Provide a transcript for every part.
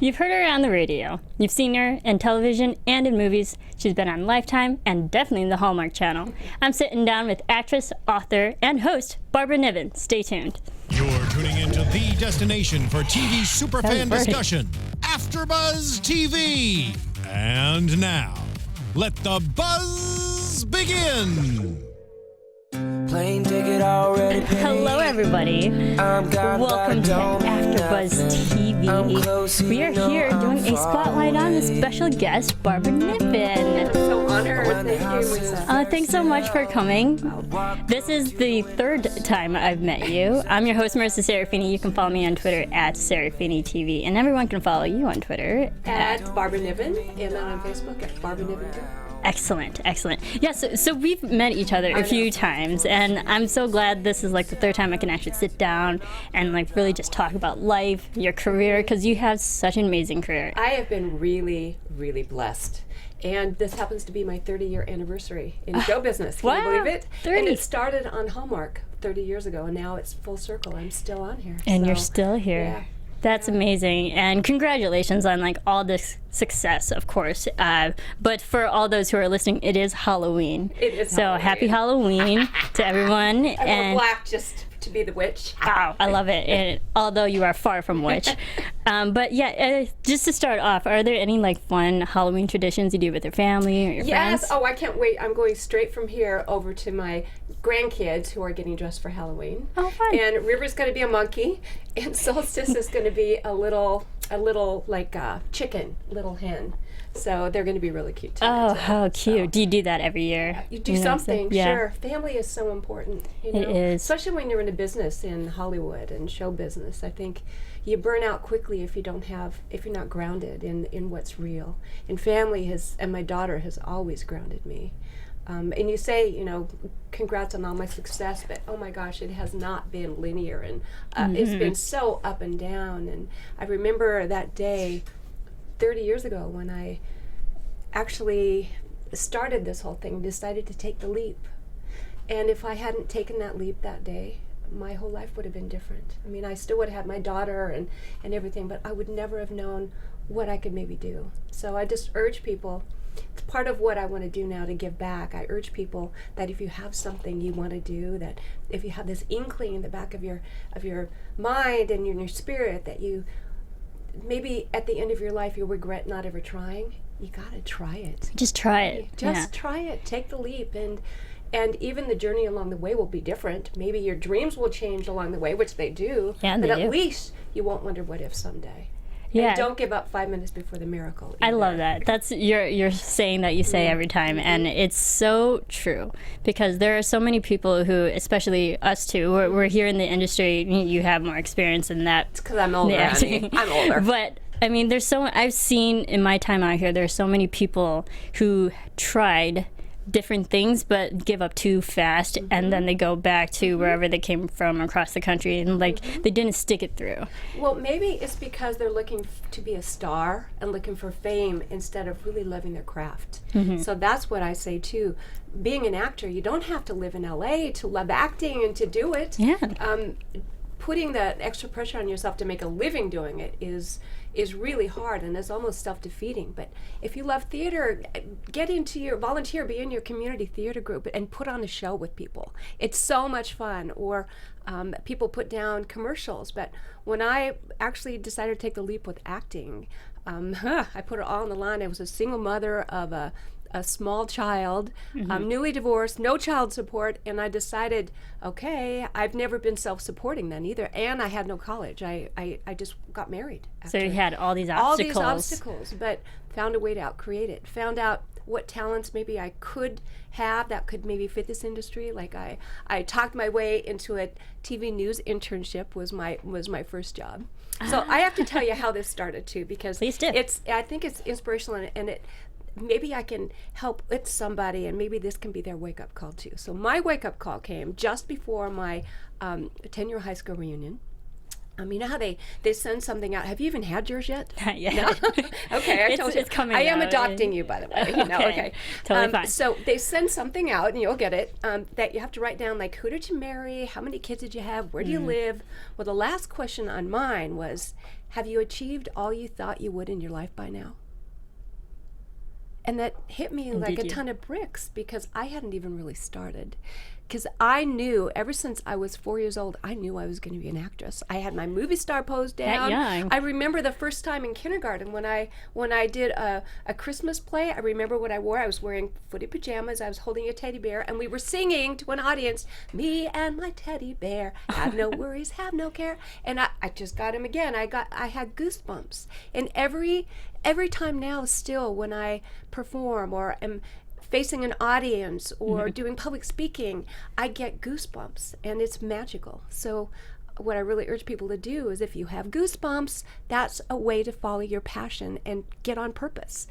You've heard her on the radio. You've seen her in television and in movies. She's been on Lifetime and definitely in the Hallmark Channel. I'm sitting down with actress, author, and host Barbara Niven. Stay tuned. You're tuning into the destination for TV superfan discussion, AFTERBUZZ TV. And now, let the buzz begin. Plane ticket already paid. Hello, everybody. Welcome to AFTERBUZZ TV. We are here doing a spotlight on the special guest, Barbara Niven. I'm so honored. Thank you, Marisa. Thanks so much for coming. This is the third time I've met you. I'm your host, Marisa Serafini. You can follow me on Twitter at Serafini TV, and everyone can follow you on Twitter At Barbara Niven, and then on Facebook at Barbara Niven too. Excellent, excellent. Yeah, so we've met each other a few times, and I'm so glad this is like the third time I can actually sit down and like really just talk about life, your career, because you have such an amazing career. I have been really, really blessed. And this happens to be my 30-year anniversary in show business. Can you believe it? 30. And it started on Hallmark 30 years ago, and now it's full circle. I'm still on here. And so, you're still here. Yeah. That's amazing, and congratulations on like all this success, of course. But for all those who are listening, it is Halloween. It is so Halloween. Happy Halloween to everyone. I wore black just to be the witch. Wow, I love it. And although you are far from witch, but yeah, just to start off, are there any like fun Halloween traditions you do with your family or your friends? Yes. Oh, I can't wait. I'm going straight from here over to my grandkids who are getting dressed for Halloween. Oh, fun. And River's going to be a monkey, and Solstice is going to be a little like chicken, little hen. So they're going to be really cute too. Oh, how cute. Do you do that every year? You do know, something, yeah. sure. Family is so important. You know? It is. Especially when you're in a business in Hollywood and show business. I think you burn out quickly if you're not grounded in what's real. And family and my daughter has always grounded me. And you say, congrats on all my success, but oh my gosh, it has not been linear, and it's been so up and down. And I remember that day 30 years ago when I actually started this whole thing, decided to take the leap. And if I hadn't taken that leap that day, my whole life would have been different. I mean, I still would have had my daughter and everything, but I would never have known what I could maybe do. So I just urge people, it's part of what I want to do now to give back. I urge people that if you have something you want to do, that if you have this inkling in the back of your mind and in your spirit that you maybe at the end of your life you'll regret not ever trying, you gotta try it. Just try it. Just try it. Take the leap, and even the journey along the way will be different. Maybe your dreams will change along the way, which they do. Yeah, but they at do. least you won't wonder what if someday. Yeah. And don't give up 5 minutes before the miracle. I either. love that. That's your saying that you say every time, and it's so true because there are so many people who, especially us two, we're here in the industry. You have more experience in that. It's because I'm older. Honey. I'm older. But I mean, I've seen in my time out here, there's so many people who tried different things but give up too fast, and then they go back to wherever they came from across the country, and like they didn't stick it through. Well, maybe it's because they're looking to be a star and looking for fame instead of really loving their craft. So that's what I say too. Being an actor, you don't have to live in LA to love acting and to do it. Yeah. Putting that extra pressure on yourself to make a living doing it is really hard, and it's almost self-defeating. But if you love theater, volunteer, be in your community theater group and put on a show with people. It's so much fun. Or people put down commercials. But when I actually decided to take the leap with acting, I put it all on the line. I was a single mother of a small child, newly divorced, no child support, and I decided, okay, I've never been self-supporting then either, and I had no college. I just got married. So you had all these obstacles, but found a way to outcreate it. Found out what talents maybe I could have that could maybe fit this industry. Like I talked my way into a TV news internship was my first job. So I have to tell you how this started too, because Please do. I think it's inspirational, and it maybe I can help with somebody, and maybe this can be their wake-up call too. So my wake-up call came just before my 10-year high school reunion. You know how they send something out. Have you even had yours yet? Not yet. No? Okay, I told you. It's coming I am out. adopting you, by the way. Okay. Totally fine. So they send something out, and you'll get it, that you have to write down, like, who did you marry? How many kids did you have? Where do you live? Well, the last question on mine was, have you achieved all you thought you would in your life by now? And that hit me like a ton of bricks, because I hadn't even really started. Because I knew, ever since I was 4 years old, I knew I was going to be an actress. I had my movie star pose down. That young. I remember the first time in kindergarten when I did a Christmas play. I remember what I wore. I was wearing footy pajamas. I was holding a teddy bear, and we were singing to an audience, "Me and my teddy bear, have no worries, have no care." And I just got him again. I had goosebumps. And every time now, still, when I perform or am facing an audience or doing public speaking, I get goosebumps, and it's magical. So what I really urge people to do is, if you have goosebumps, that's a way to follow your passion and get on purpose.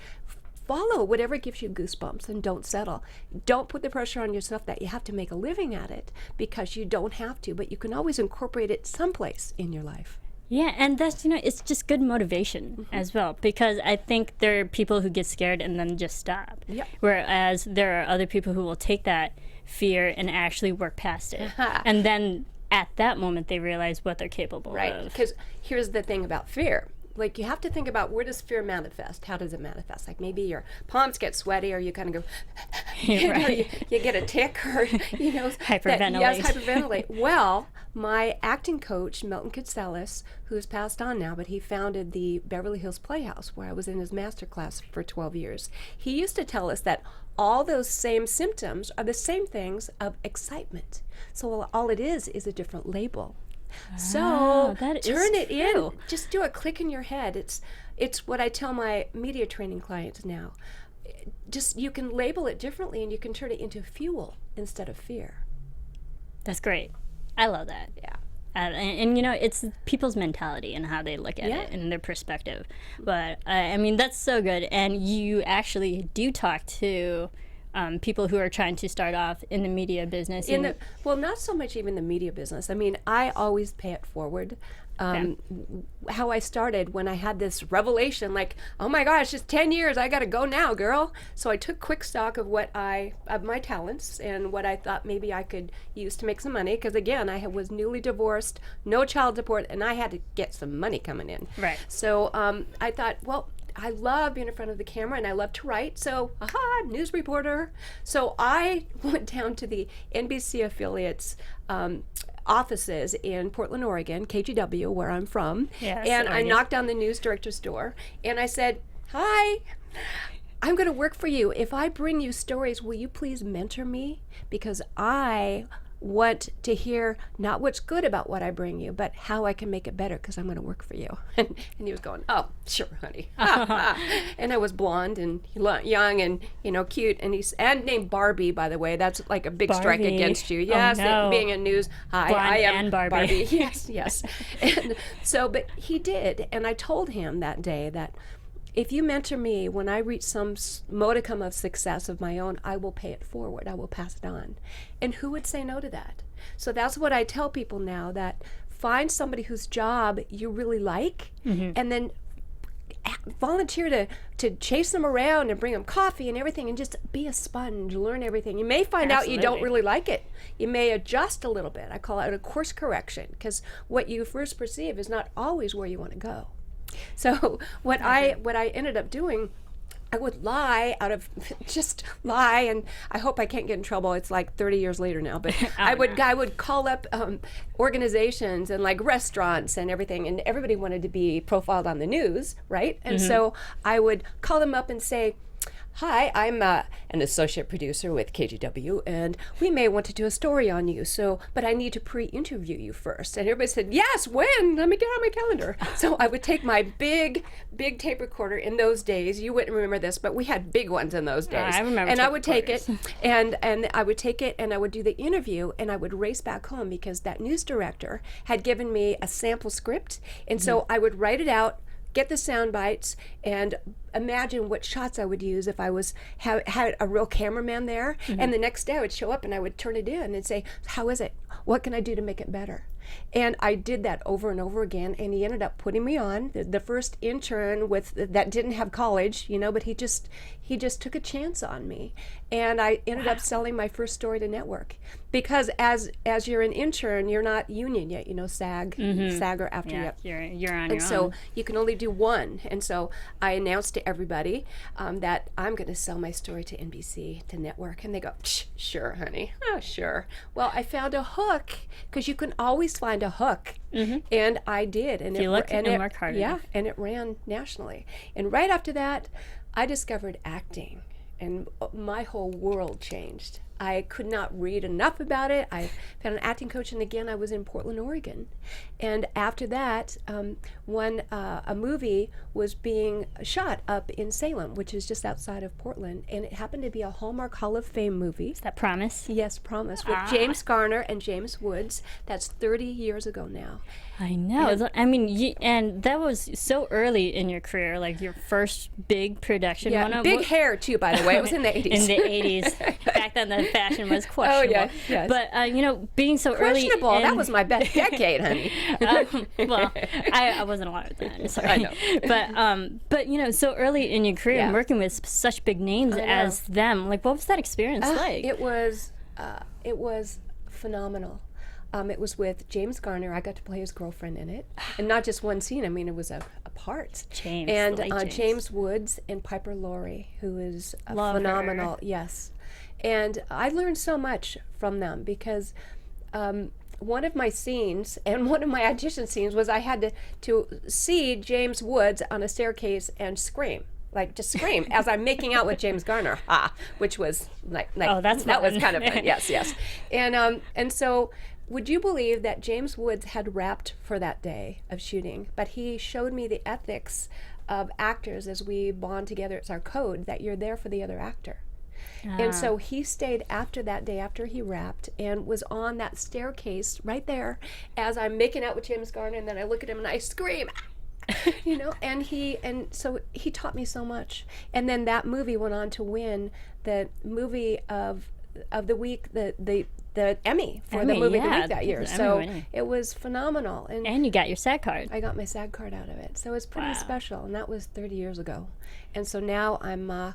Follow whatever gives you goosebumps, and don't settle. Don't put the pressure on yourself that you have to make a living at it, because you don't have to, but you can always incorporate it someplace in your life. Yeah, and that's, it's just good motivation as well, because I think there are people who get scared and then just stop. Yep. Whereas there are other people who will take that fear and actually work past it. And then at that moment they realize what they're capable of. Right, because here's the thing about fear. Like, you have to think about, where does fear manifest? How does it manifest? Like, maybe your palms get sweaty, or you kind of go, you get a tick, or, hyperventilate. Yes, hyperventilate. Well, my acting coach, Milton Kitselis, who's passed on now, but he founded the Beverly Hills Playhouse, where I was in his master class for 12 years. He used to tell us that all those same symptoms are the same things of excitement. So all it is a different label. So turn it in. Just do a click in your head. It's what I tell my media training clients now. Just, you can label it differently, and you can turn it into fuel instead of fear. That's great. I love that. Yeah. And it's people's mentality and how they look at it and their perspective. But that's so good. And you actually do talk to people who are trying to start off in the media business. Well, not so much even the media business. I always pay it forward. How I started, when I had this revelation, like, oh my gosh, it's 10 years, I gotta go now, girl. So I took quick stock of of my talents and what I thought maybe I could use to make some money, because again, I was newly divorced, no child support, and I had to get some money coming in. Right. So I thought, well, I love being in front of the camera, and I love to write, so news reporter. So I went down to the NBC affiliates offices in Portland, Oregon, KGW, where I'm from. Yes, and Oregon. I knocked on the news director's door, and I said, "Hi, I'm going to work for you. If I bring you stories, will you please mentor me? Because I want to hear not what's good about what I bring you, but how I can make it better, because I'm going to work for you." And he was going, "Oh, sure, honey." And I was blonde and young and cute, and named Barbie, by the way. That's like a big strike Barbie. against you. Yes, no. Being in news. Hi, Blonde I am and Barbie. Yes. And so, but he did, and I told him that day that, if you mentor me, when I reach some modicum of success of my own, I will pay it forward. I will pass it on. And who would say no to that? So that's what I tell people now, that find somebody whose job you really like, and then volunteer to chase them around and bring them coffee and everything, and just be a sponge, learn everything. You may find out you don't really like it. You may adjust a little bit. I call it a course correction, because what you first perceive is not always where you want to go. So what I ended up doing, I would lie just lie, and I hope I can't get in trouble. It's like 30 years later now, but I would call up organizations and like restaurants and everything, and everybody wanted to be profiled on the news, right? And so I would call them up and say, "Hi, I'm an associate producer with KGW, and we may want to do a story on you, but I need to pre-interview you first." And everybody said, "Yes, when? Let me get on my calendar." So I would take my big tape recorder. In those days, you wouldn't remember this, but we had big ones in those days. I remember. And I would take it, and I would take it, and I would do the interview, and I would race back home, because that news director had given me a sample script, and so I would write it out, get the sound bites, and imagine what shots I would use if I had a real cameraman there. And the next day I would show up and I would turn it in and say, "How is it? What can I do to make it better?" And I did that over and over again, and he ended up putting me on the first intern that didn't have college, but he just took a chance on me, and I ended up selling my first story to network, because as you're an intern, you're not union yet, SAG, SAG or after you're on your own. And so you can only do one, and so I announced to everybody that I'm going to sell my story to NBC, to network, and they go, sure, honey, oh sure. Well, I found a hook, because you can always find a hook, and I did, and you look and work hard enough. And it ran nationally. And right after that, I discovered acting, and my whole world changed. I could not read enough about it. I found an acting coach, and again, I was in Portland, Oregon. And after that, a movie was being shot up in Salem, which is just outside of Portland, and it happened to be a Hallmark Hall of Fame movie. Is that Promise? Yes, Promise, with James Garner and James Woods. That's 30 years ago now. I know. And that was so early in your career, like your first big production. Yeah, big hair too, by the way. It was in the 80s. In the 80s. Back then, the fashion was questionable. Oh, yes. But, being so early. Questionable. That was my best decade, honey. Well, I wasn't alive then. Sorry. I know. But, so early in your career and working with such big names as them, like, what was that experience like? It was phenomenal. It was with James Garner. I got to play his girlfriend in it, and not just one scene. I mean, it was a part. James, and James Woods and Piper Laurie, who is phenomenal. Her. Yes, and I learned so much from them, because one of my scenes and one of my audition scenes was I had to see James Woods on a staircase and scream. Like, just scream as I'm making out with James Garner, which was like oh, that was kind of fun. Yes, and so. Would you believe that James Woods had rapped for that day of shooting, but he showed me the ethics of actors as we bond together. It's our code that you're there for the other actor. And so he stayed after that day, after he rapped, and was on that staircase right there as I'm making out with James Garner, and then I look at him and I scream, and so he taught me so much. And then that movie went on to win the movie of the week, the Emmy for the movie of the week that year. So it was phenomenal. And you got your SAG card. I got my SAG card out of it. So it was pretty special. And that was 30 years ago. And so now I'm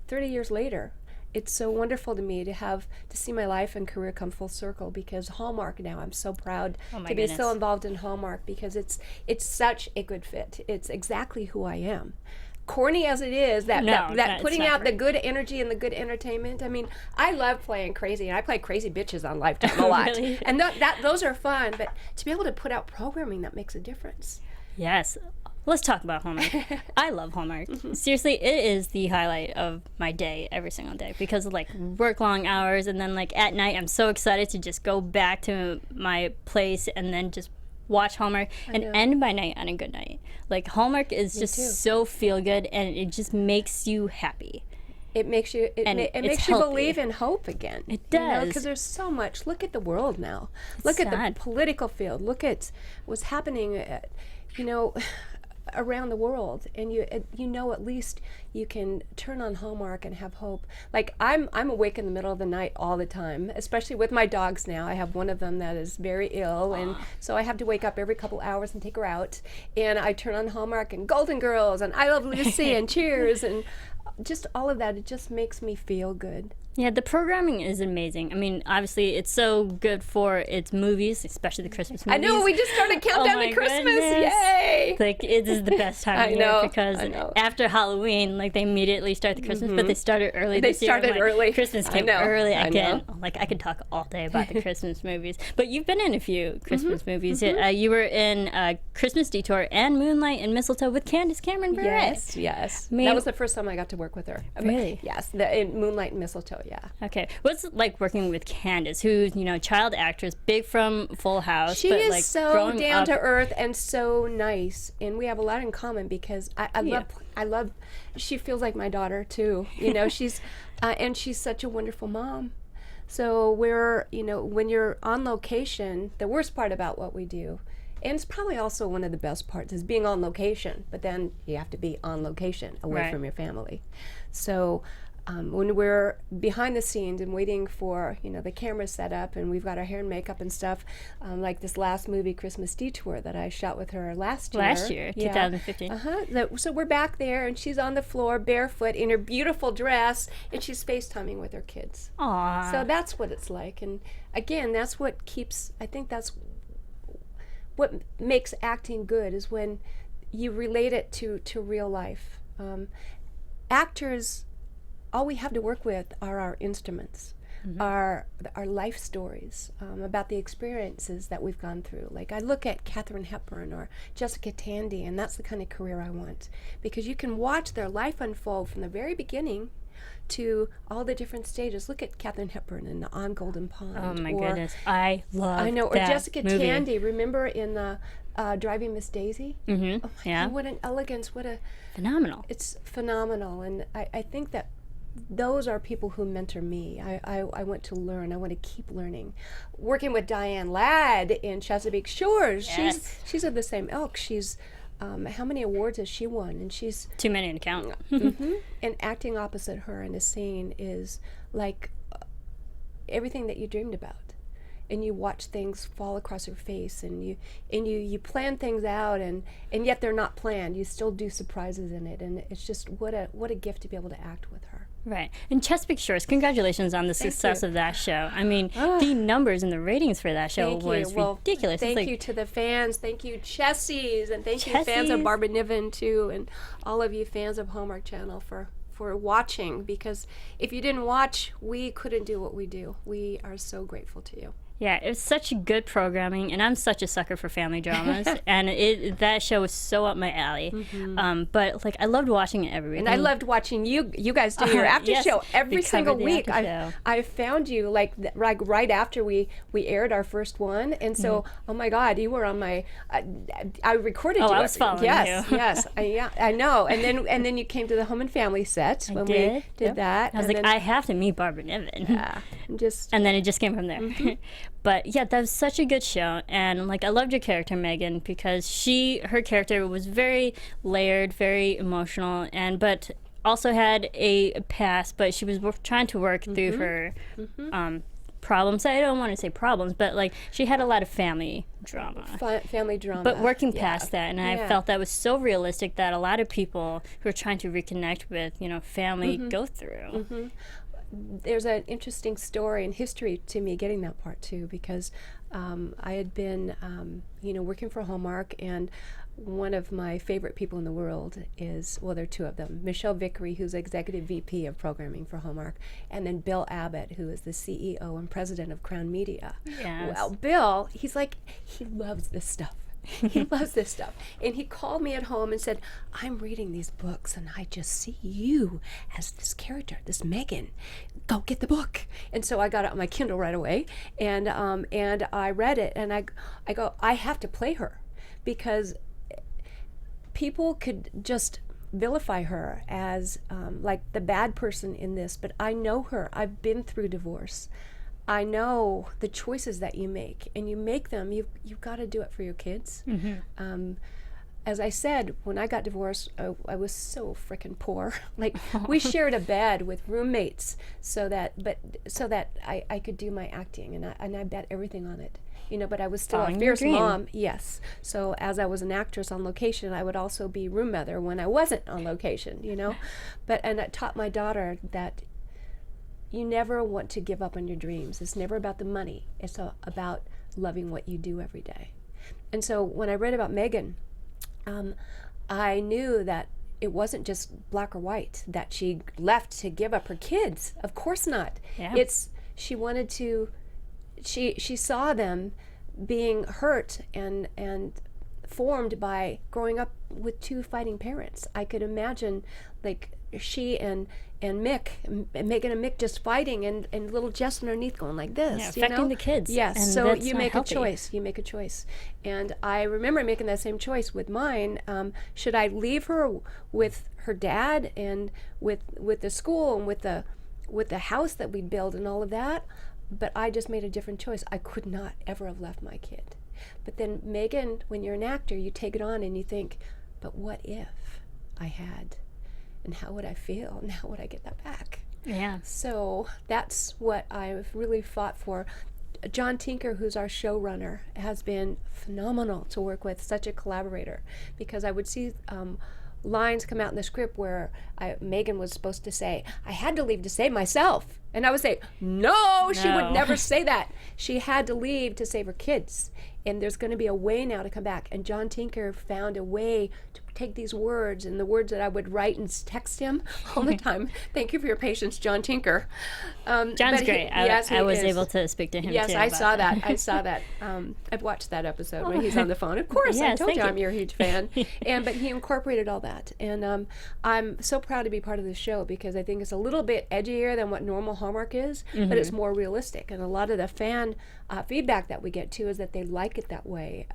30 years later. It's so wonderful to me to see my life and career come full circle, because Hallmark now, I'm so proud to be so involved in Hallmark, because it's such a good fit. It's exactly who I am. Corny as it is, that putting out the good energy and the good entertainment. I mean, I love playing crazy, and I play crazy bitches on Lifetime a lot. Really? And those are fun, but to be able to put out programming that makes a difference. Yes. Let's talk about Hallmark. I love Hallmark. Seriously, it is the highlight of my day every single day, because of work long hours, and then at night I'm so excited to just go back to my place and then just watch Hallmark and end my night on a good night. Hallmark is just so feel good, and it just makes you happy. It makes you makes you believe in hope again. It does, because there's so much. Look at the world now. Look at the political field. Look at what's happening around the world, and at least you can turn on Hallmark and have hope. I'm awake in the middle of the night all the time, especially with my dogs now. I have one of them that is very ill, and so I have to wake up every couple hours and take her out, and I turn on Hallmark and Golden Girls and I Love Lucy and Cheers and just all of that. It just makes me feel good. Yeah, the programming is amazing. I mean, obviously, it's so good for its movies, especially the Christmas movies. I know, we just started Countdown to Christmas. Goodness. Yay! It is the best time of year, because after Halloween, they immediately start the Christmas, but they started early this year. They started early. Christmas came early again. I could talk all day about the Christmas movies. But you've been in a few Christmas movies. You were in Christmas Detour and Moonlight and Mistletoe with Candace Cameron Bure. Yes. That was the first time I got to work with her. Really? Yes, in Moonlight and Mistletoe, yeah. Okay. What's it like working with Candace, who's, child actress, big from Full House? She is so down to earth and so nice, and we have a lot in common, because I love, she feels like my daughter too. She's, and she's such a wonderful mom. So when you're on location, the worst part about what we do, and it's probably also one of the best parts, is being on location, but then you have to be on location away from your family. So when we're behind the scenes and waiting for, the camera set up and we've got our hair and makeup and stuff, like this last movie, Christmas Detour, that I shot with her last year. 2015. So we're back there and she's on the floor barefoot in her beautiful dress and she's FaceTiming with her kids. Aww. So that's what it's like. And again, that's what I think that's what makes acting good, is when you relate it to real life. Actors, all we have to work with are our instruments, our life stories, about the experiences that we've gone through. Like, I look at Katharine Hepburn or Jessica Tandy, and that's the kind of career I want, because you can watch their life unfold from the very beginning to all the different stages. Look at Katharine Hepburn in On Golden Pond. Oh my goodness, I know. Or Jessica Tandy, remember in the Driving Miss Daisy? Mm-hmm. Oh my God, what an elegance, what a... Phenomenal. It's phenomenal, and I think that those are people who mentor me. I want to learn. I want to keep learning. Working with Diane Ladd in Chesapeake Shores, yes. she's of the same ilk. She's how many awards has she won? And she's too many to count. And acting opposite her in a scene is like everything that you dreamed about. And you watch things fall across her face, and you plan things out, and yet they're not planned. You still do surprises in it, and it's just what a gift to be able to act with her. Right. And Chesapeake Shores, congratulations on the success of that show. I mean, the numbers and the ratings for that show was ridiculous. Thank you to the fans. Thank you, Chessies, and thank you fans of Barbara Niven, too, and all of you fans of Hallmark Channel for watching, because if you didn't watch, we couldn't do what we do. We are so grateful to you. Yeah, it was such good programming, and I'm such a sucker for family dramas, and that show was so up my alley. But like, I loved watching it every week. And I loved watching you guys do your after show every single week. I found you like right after we aired our first one, and so oh my God, you were on my. I recorded you. I was following you. Yes, I know. And then you came to the Home and Family set when we did that. I was like, I have to meet Barbara Niven. Yeah, and then it just came from there. But yeah, that was such a good show, and like, I loved your character, Megan, because her character was very layered, very emotional, but also had a past, but she was trying to work through her problems. I don't want to say problems, but like, she had a lot of family drama. Family drama. But working past that, and I felt that was so realistic that a lot of people who are trying to reconnect with, family go through. There's an interesting story and history to me getting that part too, because I had been, working for Hallmark, and one of my favorite people in the world is, well, there are two of them, Michelle Vickery, who's Executive VP of Programming for Hallmark, and then Bill Abbott, who is the CEO and President of Crown Media. Yes. Well, Bill, he loves this stuff. He loves this stuff. And he called me at home and said, I'm reading these books and I just see you as this character, this Megan. Go get the book. And so I got it on my Kindle right away, and I read it, and I go, I have to play her, because people could just vilify her as like the bad person in this, but I know her. I've been through divorce. I know the choices that you make, and you make them. You've got to do it for your kids. As I said, when I got divorced, I was so frickin' poor. Like, we shared a bed with roommates so that I could do my acting, and I bet everything on it. But I was still a fierce mom. Yes. So as I was an actress on location, I would also be room mother when I wasn't on location. And I taught my daughter that you never want to give up on your dreams. It's never about the money. It's about loving what you do every day. And so when I read about Megan, I knew that it wasn't just black or white, that she left to give up her kids. Of course not. Yeah. She wanted to, she saw them being hurt and formed by growing up with two fighting parents. I could imagine, like, she and Megan and Mick just fighting, and little Jess underneath going like this, affecting the kids. Yes, and so you make healthy. a choice. You make a choice, and I remember making that same choice with mine. Should I leave her with her dad and with the school and with the house that we built and all of that? But I just made a different choice. I could not ever have left my kid. But then Megan, when you're an actor, you take it on and you think, but what if I had? And how would I feel? And how would I get that back? Yeah. So that's what I've really fought for. John Tinker, who's our showrunner, has been phenomenal to work with, such a collaborator, because I would see lines come out in the script where Megan was supposed to say, I had to leave to save myself. And I would say, no, she would never say that. She had to leave to save her kids. And there's going to be a way now to come back. And John Tinker found a way to take these words and the words that I would write and text him all the time. Thank you for your patience, John Tinker. John's great. I was able to speak to him Yes, too. I saw that. I saw that. I've watched that episode when he's on the phone. Of course, I told you I'm your huge fan. But he incorporated all that. And I'm so proud to be part of the show because I think it's a little bit edgier than what normal Hallmark is, but it's more realistic. And a lot of the fan feedback that we get too is that they like it that way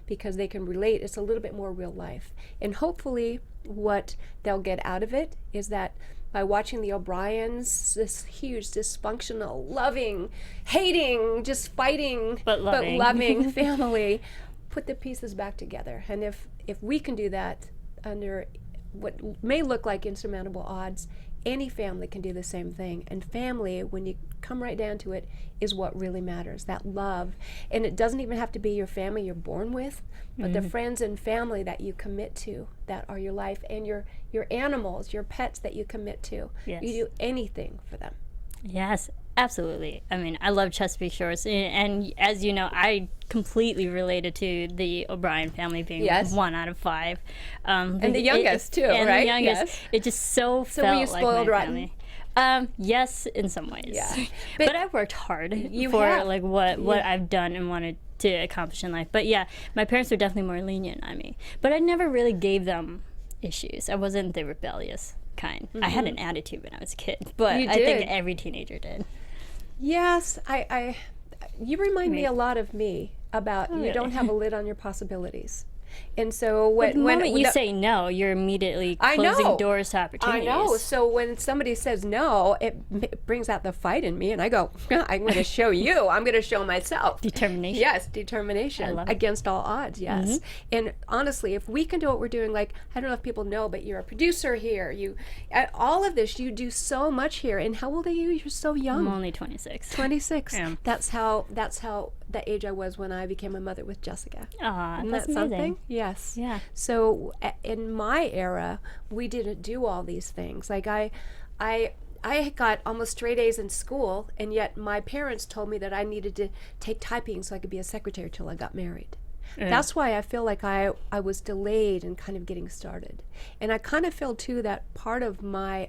because they can relate. It's a little bit more real life. And hopefully what they'll get out of it is that by watching the O'Briens, this huge, dysfunctional, loving, hating, just fighting, but loving family, put the pieces back together. And if we can do that under what may look like insurmountable odds, any family can do the same thing. And family, when you come right down to it, is what really matters, that love. And it doesn't even have to be your family you're born with, but the friends and family that you commit to, that are your life, and your animals, your pets that you commit to. Yes. You do anything for them. Yes, absolutely. I mean, I love Chesapeake Shores. And as you know, I completely related to the O'Brien family being 1 out of 5. And the youngest, too, and right? The youngest. Yes. It just so So felt were you like spoiled my rotten? family. Yes, in some ways. Yeah. But I've worked hard You for have. like what I've done and wanted to accomplish in life. But yeah, my parents were definitely more lenient on me. But I never really gave them issues. I wasn't the rebellious kind. I had an attitude when I was a kid, but You I think did. every teenager did. Yes, you remind me a lot of me about you don't have a lid on your possibilibilities. And so when The moment you say no, you're immediately I know. closing doors to opportunities. I know. So when somebody says no, it brings out the fight in me, and I go, I'm going to show you. I'm going to show myself. Determination. Yes, determination I love it. against all odds. Yes. And honestly, if we can do what we're doing, like I don't know if people know, but you're a producer here. You, all of this, you do so much here. And how old are you? You're so young. I'm only 26. 26. Yeah. That's how the age I was when I became a mother with Jessica. Aw, Isn't that's that something? amazing. Yes. Yeah. So in my era, we didn't do all these things. Like I got almost straight A's in school, and yet my parents told me that I needed to take typing so I could be a secretary till I got married. That's why I feel like I was delayed in kind of getting started. And I kind of feel too that part of my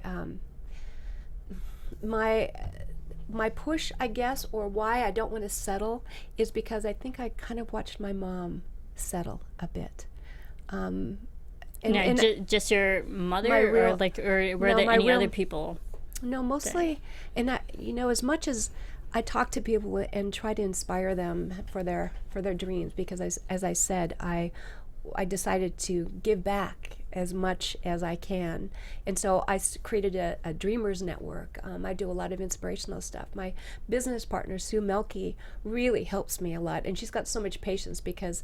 my push, I guess, or why I don't want to settle is because I think I kind of watched my mom settle a bit. Just your mother, my real- or were No, there my any real- other people? No, mostly, and as much as I talk to people and try to inspire them for their dreams, because as I said, I decided to give back as much as I can, and so I created a Dreamers Network. I do a lot of inspirational stuff. My business partner Sue Melky really helps me a lot, and she's got so much patience because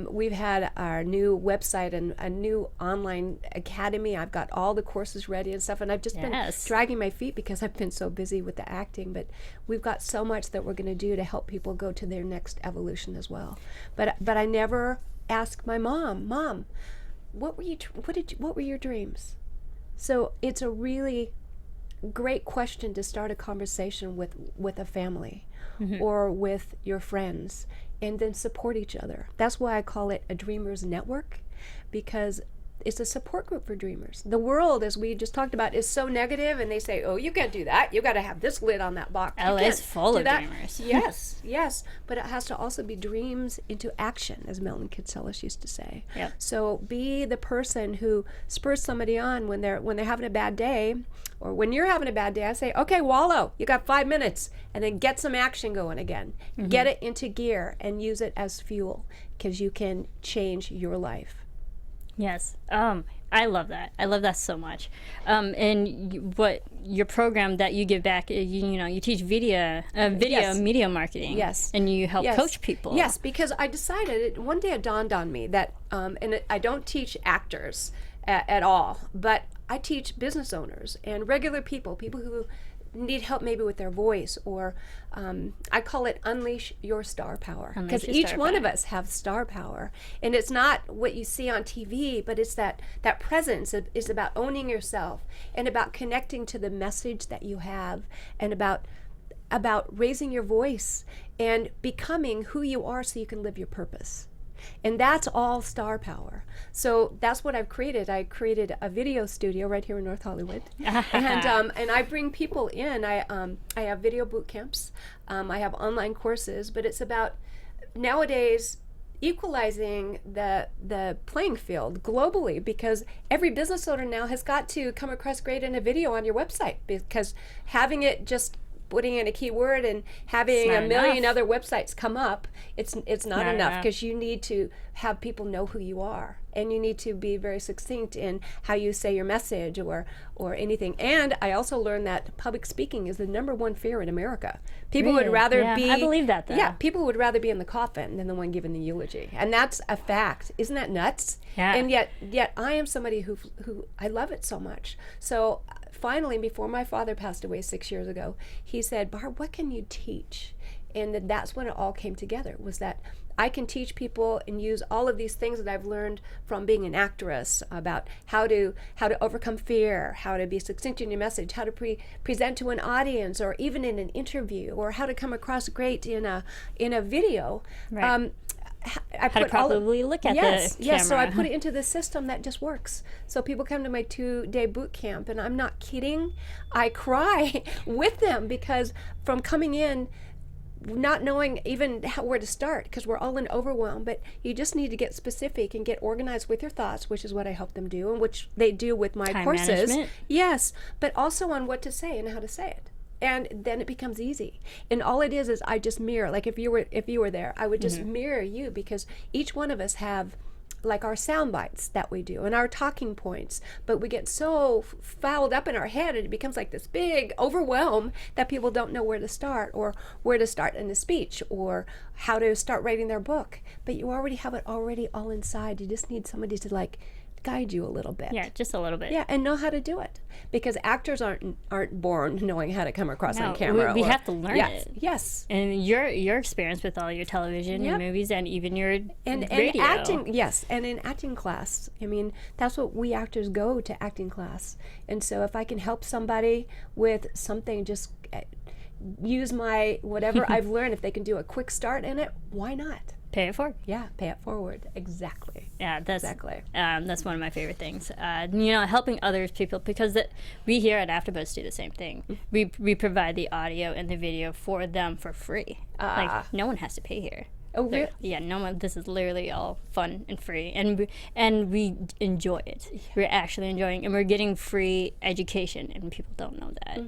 we've had our new website and a new online academy. I've got all the courses ready and stuff, and I've just been dragging my feet because I've been so busy with the acting. But we've got so much that we're going to do to help people go to their next evolution as well. But I never asked my mom, what were your dreams? So it's a really great question to start a conversation with a family or with your friends, and then support each other. That's why I call it a Dreamers Network, because it's a support group for dreamers. The world, as we just talked about, is so negative, and they say, oh, you can't do that. You got to have this lid on that box. LA is full of dreamers. Yes. But it has to also be dreams into action, as Melton Kitselis used to say. Yep. So be the person who spurs somebody on when they're having a bad day, or when you're having a bad day. I say, okay, wallow. You got 5 minutes, and then get some action going again. Get it into gear and use it as fuel, because you can change your life. Yes. I love that. I love that so much. And what your program that you give back, you teach video media marketing. Yes. And you help coach people. Yes, because I decided, one day it dawned on me that, I don't teach actors at all, but I teach business owners and regular people who need help maybe with their voice, or I call it unleash your star power, because each one of us have star power, and it's not what you see on TV, but it's that presence. It's about owning yourself and about connecting to the message that you have, and about raising your voice and becoming who you are so you can live your purpose. And that's all star power. So that's what I've created. I created a video studio right here in North Hollywood, and I bring people in. I have video boot camps. I have online courses, but it's about nowadays equalizing the playing field globally, because every business owner now has got to come across great in a video on your website, because having it just putting in a keyword and having a million other websites come up, it's not enough, because you need to have people know who you are, and you need to be very succinct in how you say your message or anything. And I also learned that public speaking is the #1 fear in America. People would rather be, I believe that, though. Yeah, people would rather be in the coffin than the one giving the eulogy, and that's a fact. Isn't that nuts? Yeah. And yet I am somebody who I love it so much. So finally, before my father passed away 6 years ago, he said, "Barb, what can you teach?" And that's when it all came together, was that I can teach people and use all of these things that I've learned from being an actress, about how to overcome fear, how to be succinct in your message, how to present to an audience, or even in an interview, or how to come across great in a video. Right. I How to probably look at the camera. Yes, so I put it into the system that just works. So people come to my 2-day boot camp, and I'm not kidding. I cry with them, because from coming in, not knowing even where to start, because we're all in overwhelm, but you just need to get specific and get organized with your thoughts, which is what I help them do, and which they do with my Time courses. management. Yes, but also on what to say and how to say it. And then it becomes easy. And all it is I just mirror. Like if you were there, I would just mirror you, because each one of us have like our sound bites that we do and our talking points, but we get so fouled up in our head, and it becomes like this big overwhelm that people don't know where to start, or where to start in a speech, or how to start writing their book. But you already have it all inside. You just need somebody to like guide you a little bit. Yeah, just a little bit. Yeah, and know how to do it, because actors aren't born knowing how to come across on No, camera. we have to learn it. Yes. And your experience with all your television and movies, and even your radio. And acting, yes, and in acting class. I mean, that's what we actors go to, acting class. And so if I can help somebody with something, just use my whatever I've learned. If they can do a quick start in it, why not? Pay it forward. Yeah, pay it forward. Exactly. Yeah, that's exactly. That's one of my favorite things. Helping others people, because we here at AFTERBUZZ do the same thing. We provide the audio and the video for them for free. Like no one has to pay here. Oh, really? Yeah, no one. This is literally all fun and free, and we enjoy it. We're actually enjoying, and we're getting free education, and people don't know that.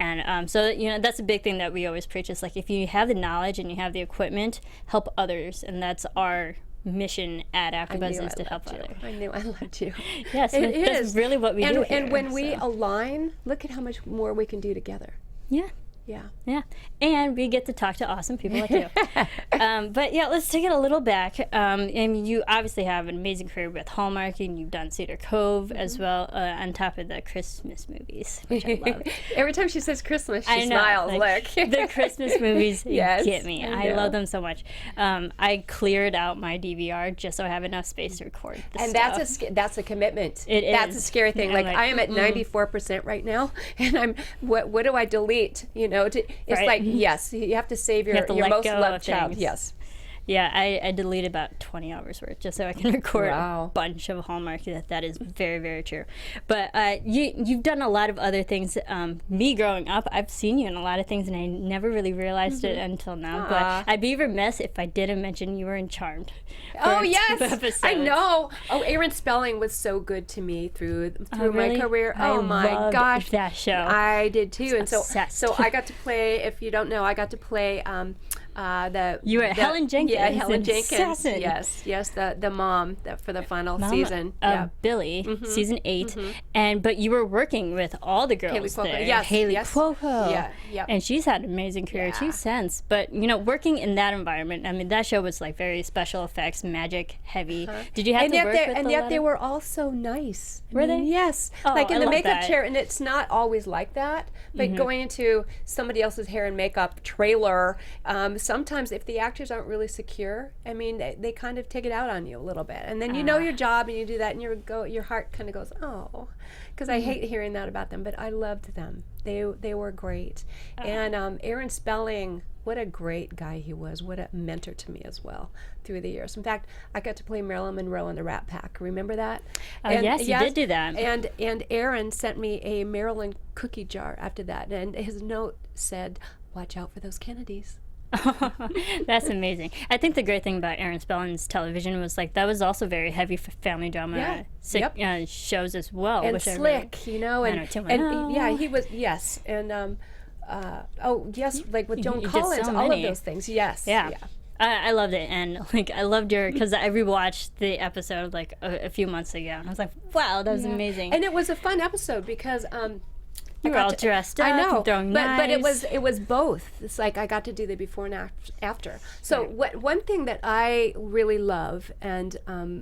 And so that's a big thing that we always preach. Is like, if you have the knowledge and you have the equipment, help others, and that's our mission at AFTERBUZZ, is to help others. I knew I loved you. Yes, that's really what we do here. And when we align, look at how much more we can do together. Yeah. Yeah, and we get to talk to awesome people like you. But yeah, let's take it a little back. And you obviously have an amazing career with Hallmark, and you've done Cedar Cove as well, on top of the Christmas movies, which I love. Every time she says Christmas, she I know, smiles. Look, the Christmas movies get me. I love them so much. I cleared out my DVR just so I have enough space to record the and stuff. that's a commitment. That's a scary thing. Yeah, like I am at 94% right now, and I'm what do I delete? It's Right. like, yes, you have to save your most loved child. Yes. Yeah, I deleted about 20 hours worth just so I can record Wow. a bunch of Hallmark. That is very, very true. But you've done a lot of other things. Me growing up, I've seen you in a lot of things, and I never really realized it until now. But I'd be remiss if I didn't mention you were in Charmed. Oh, yes. 2 episodes. I know. Oh, Aaron Spelling was so good to me through really? my career. I Oh, my loved gosh. that show. I did too. And Obsessed. so I got to play, if you don't know, I got to play You were Helen Jenkins. Yeah, Helen Jenkins. Assassin. Yes, the mom for the final season. Billy, season 8, but you were working with all the girls Haley Cuoco. there. Yes, Haley yes. Cuoco. Yeah. And she's had an amazing career too since. But working in that environment, I mean, that show was like very special effects, magic heavy. Did you have to work with and a yet lot they of- were all so nice. Were they? Yes. Oh, like in I the love makeup that. chair, and it's not always like that. But going into somebody else's hair and makeup trailer, sometimes if the actors aren't really secure, I mean, they kind of take it out on you a little bit. And then you know your job, and you do that, and your heart kind of goes, oh, because I hate hearing that about them. But I loved them. They were great. And Aaron Spelling, what a great guy he was. What a mentor to me as well through the years. In fact, I got to play Marilyn Monroe in the Rat Pack. Remember that? Oh, yes, you did do that. And Aaron sent me a Marilyn cookie jar after that. And his note said, watch out for those Kennedys. That's amazing. I think the great thing about Aaron Spelling's television was like that was also very heavy for family drama shows as well. And which slick, and Oh. he was, yes. And like with Joan you did Collins, so all of many. those things, yes. Yeah. I loved it, and like I loved because I rewatched the episode like a few months ago, and I was like, "Wow, that was amazing!" And it was a fun episode because you were all dressed up, I know, and throwing but knives. it was both. It's like I got to do the before and after. So one thing that I really love and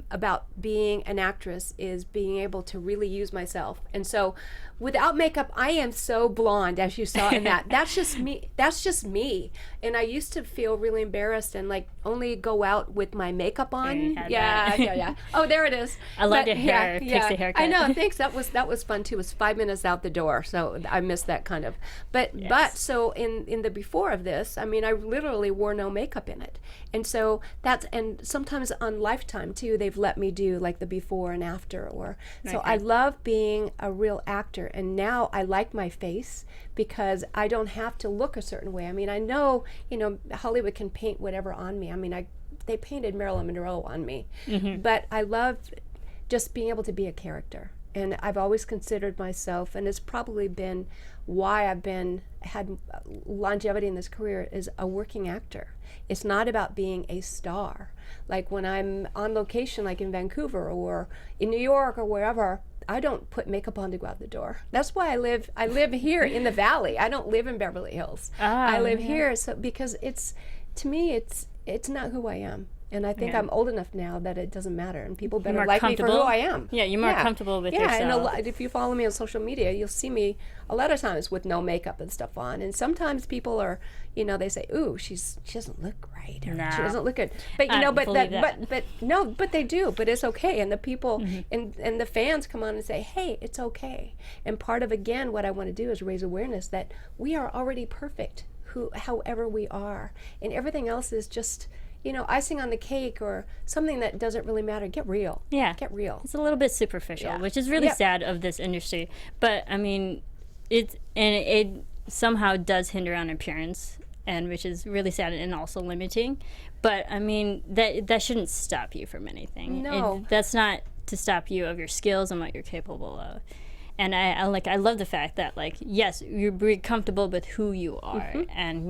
about being an actress is being able to really use myself. And so without makeup, I am so blonde, as you saw in that. That's just me. That's just me. And I used to feel really embarrassed and like only go out with my makeup on. Yeah. Oh, there it is. I love your hair, pixie haircut. I know. Thanks. That was fun too. It was 5 minutes out the door, so I missed that kind of. But so in the before of this, I mean, I literally wore no makeup in it, and so and sometimes on Lifetime too, they've let me do like the before and after, so I love being a real actor, and now I like my face because I don't have to look a certain way. I mean, I know Hollywood can paint whatever on me. I mean, they painted Marilyn Monroe on me, but I love just being able to be a character. And I've always considered myself, and it's probably been why I've had longevity in this career, is a working actor. It's not about being a star. Like when I'm on location, like in Vancouver or in New York or wherever, I don't put makeup on to go out the door. That's why I live here in the Valley. I don't live in Beverly Hills. I live here, so because to me it's not who I am. And I think I'm old enough now that it doesn't matter, and people better like me for who I am. Yeah, you're more comfortable with yourself. Yeah, and if you follow me on social media, you'll see me a lot of times with no makeup and stuff on. And sometimes people are, they say, "Ooh, she doesn't look right, or she doesn't look good." But but they do. But it's okay, and the people and the fans come on and say, "Hey, it's okay." And part of again what I want to do is raise awareness that we are already perfect, however we are, and everything else is just, icing on the cake or something that doesn't really matter. Get real. Yeah. Get real. It's a little bit superficial, which is really sad of this industry. But I mean, it somehow does hinder on appearance, and which is really sad and also limiting. But I mean, that shouldn't stop you from anything. No. That's not to stop you of your skills and what you're capable of. And I love the fact that yes, you're very comfortable with who you are, and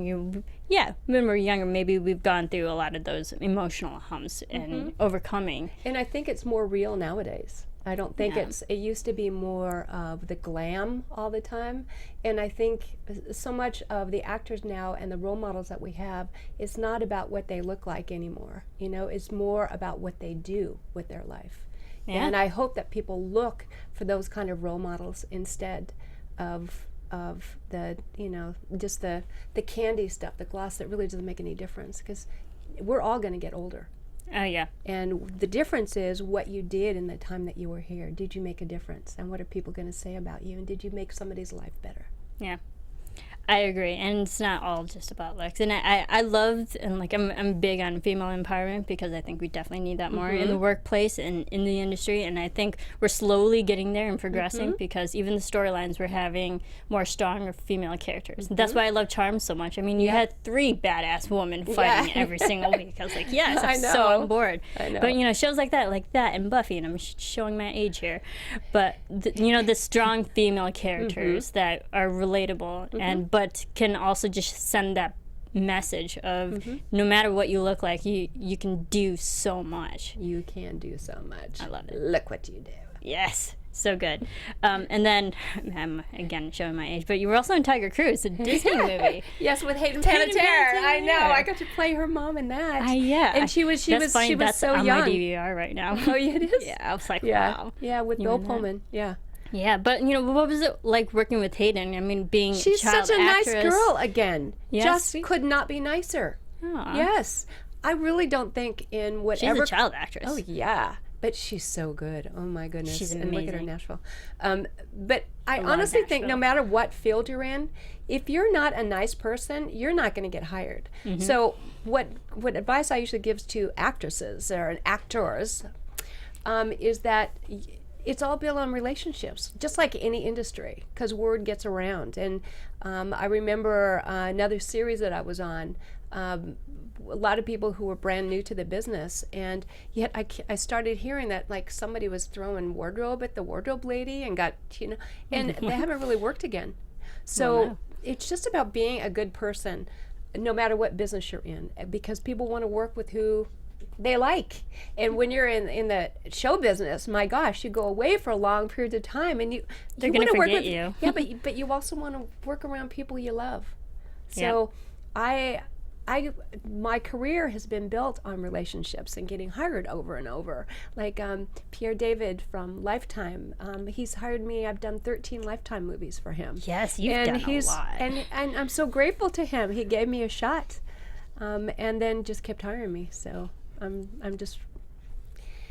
when we're younger, maybe we've gone through a lot of those emotional humps and overcoming. And I think it's more real nowadays. I don't think it used to be more of the glam all the time. And I think so much of the actors now and the role models that we have, it's not about what they look like anymore. It's more about what they do with their life. Yeah. And I hope that people look for those kind of role models instead of the, just the candy stuff, the gloss that really doesn't make any difference, because we're all going to get older. Oh, yeah. And the difference is what you did in the time that you were here. Did you make a difference? And what are people going to say about you? And did you make somebody's life better? Yeah. I agree, and it's not all just about looks. And I loved, and I'm big on female empowerment because I think we definitely need that more in the workplace and in the industry. And I think we're slowly getting there and progressing because even the storylines we're having more stronger female characters. That's why I love Charmed so much. I mean, you had 3 badass women fighting every single week. I was like, yes, I'm so on board. I know. But shows like that, and Buffy, and I'm showing my age here, but the strong female characters that are relatable but can also just send that message of no matter what you look like, you can do so much. You can do so much. I love it. Look what you do. Yes, so good. And then I'm again showing my age, but you were also in Tiger Cruise, a Disney movie. Yes, with Hayden Hayden Panettiere. I know. Panettiere. I got to play her mom in that. Yeah, and she was that's funny, that's so on young. my DVR right now. Oh, yeah, it is. Yeah, I was like, Yeah, wow. yeah, with You Bill were that. Pullman. Yeah. Yeah, but what was it like working with Hayden? I mean, being She's child such a actress. nice girl again. Yes. Just could not be nicer. Aw. Yes. I really don't think in She's whatever. a child actress. Oh, yeah. But she's so good. Oh, my goodness. She's And look at her amazing. Nashville. But I love honestly think no Nashville. matter what field you're in, if you're not a nice person, you're not going to get hired. So what advice I usually give to actresses or actors is that it's all built on relationships, just like any industry, because word gets around. And I remember another series that I was on, a lot of people who were brand new to the business, and yet I started hearing that like somebody was throwing wardrobe at the wardrobe lady and got, and they haven't really worked again. So no. it's just about being a good person, no matter what business you're in, because people want to work with who they like. And when you're in the show business, my gosh, you go away for a long period of time, and They're you gonna wanna work forget with, you. Yeah, but you also want to work around people you love. So my career has been built on relationships and getting hired over and over. Like Pierre David from Lifetime, he's hired me. I've done 13 Lifetime movies for him. Yes, you've done a lot. And I'm so grateful to him. He gave me a shot, and then just kept hiring me. So I'm just.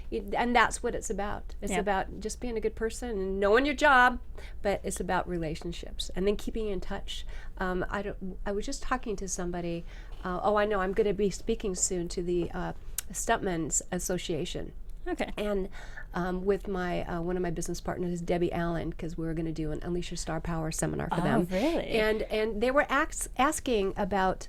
And that's what it's about. It's about just being a good person and knowing your job, but it's about relationships and then keeping in touch. I was just talking to somebody. I know I'm going to be speaking soon to the Stuntmen's Association. Okay. And with my one of my business partners is Debbie Allen, because we were going to do an Unleash Your Star Power seminar for them. Really? And they were asking about,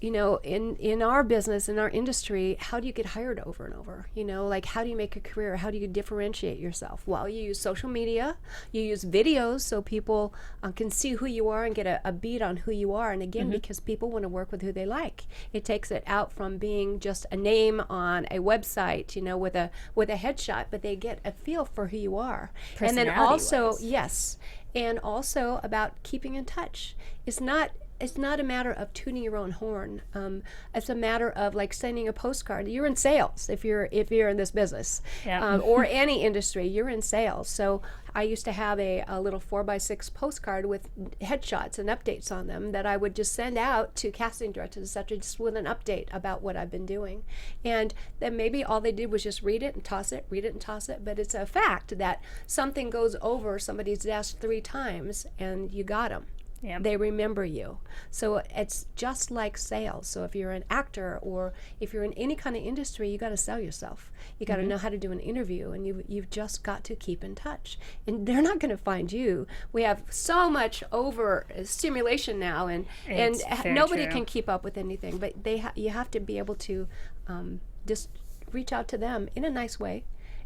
in our business, in our industry, how do you get hired over and over? Like how do you make a career? How do you differentiate yourself? Well, you use social media, you use videos so people can see who you are and get a beat on who you are. And again, because people want to work with who they like, it takes it out from being just a name on a website, with a headshot, but they get a feel for who you are. And then also, yes, and also about keeping in touch. It's not a matter of tooting your own horn. It's a matter of like sending a postcard. You're in sales if you're in this business, or any industry. You're in sales. So I used to have a little 4x6 postcard with headshots and updates on them that I would just send out to casting directors, etc., just with an update about what I've been doing. And then maybe all they did was just read it and toss it, but it's a fact that something goes over somebody's desk 3 times and you got them. Yep. They remember you. So it's just like sales. So if you're an actor or if you're in any kind of industry, you got to sell yourself. You got to know how to do an interview, and you've just got to keep in touch. And they're not going to find you. We have so much over stimulation now, and nobody can keep up with anything. But you have to be able to just reach out to them in a nice way,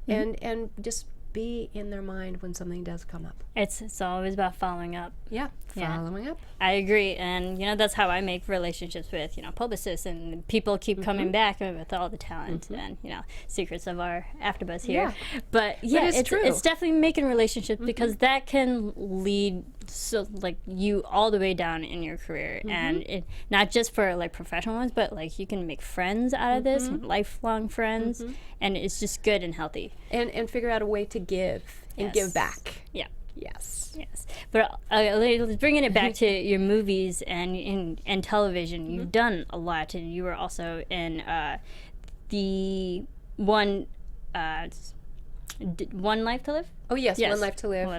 and just be in their mind when something does come up. It's always about following up. Yeah, following up. I agree, and that's how I make relationships with publicists, and people keep coming back with all the talent and secrets of our AFTERBUZZ here. Yeah. But it's true. It's definitely making relationships because that can lead you all the way down in your career, and it not just for professional ones, but you can make friends out of this, lifelong friends, and it's just good and healthy. And figure out a way to give and give back. Yeah. Yes. But bringing it back to your movies and television, you've done a lot, and you were also in the One Life to Live? Oh, yes, One Life to Live. I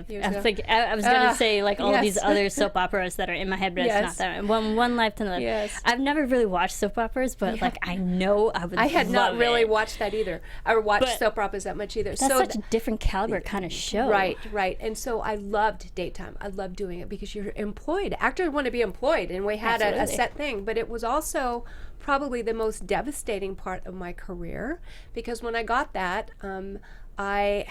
was going to say all these other soap operas that are in my head, but it's not that one. One Life to Live. Yes. I've never really watched soap operas, but I know I would. I had not love really it. watched that either. I watched soap operas that much either. That's such a different caliber kind of show. Right. And so I loved daytime. I loved doing it because you're employed. Actors want to be employed, and we had a set thing. But it was also probably the most devastating part of my career, because when I got that, I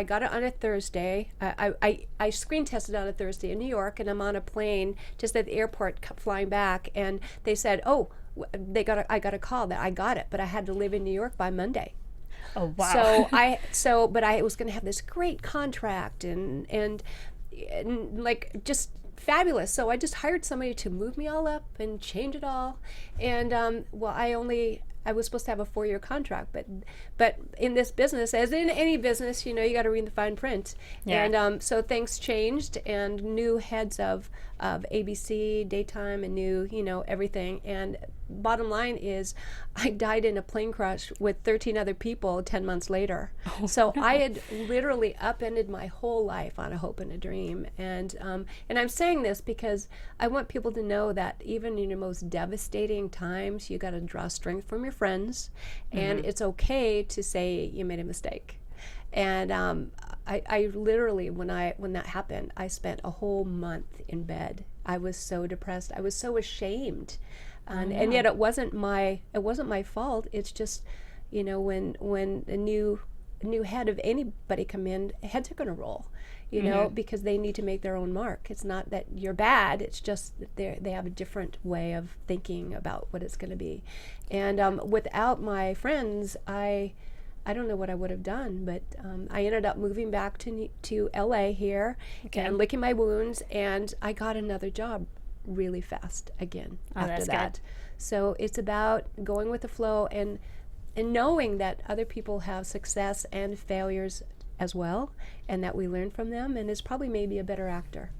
got it on a Thursday. I screen tested on a Thursday in New York, and I'm on a plane just at the airport flying back, and they said, oh, I got a call that I got it, but I had to live in New York by Monday. Oh, wow. But I was going to have this great contract and like just fabulous. So I just hired somebody to move me all up and change it all. And I was supposed to have a 4-year contract, but in this business, as in any business, you got to read the fine print. Yeah. And so things changed, and new heads of ABC, daytime, and new, everything. And bottom line is, I died in a plane crash with 13 other people 10 months later. So I had literally upended my whole life on a hope and a dream. And I'm saying this because I want people to know that even in your most devastating times, you got to draw strength from your friends, and it's okay to say you made a mistake. And I literally, when that happened, I spent a whole month in bed. I was so depressed. I was so ashamed. And yet it wasn't my fault. It's just, when a new head of anybody come in, heads are going to roll, because they need to make their own mark. It's not that you're bad. It's just that they have a different way of thinking about what it's going to be. And without my friends, I don't know what I would have done, but I ended up moving back to LA here and licking my wounds, and I got another job really fast again after that. Good. So it's about going with the flow and knowing that other people have success and failures as well, and that we learn from them, and is probably maybe a better actor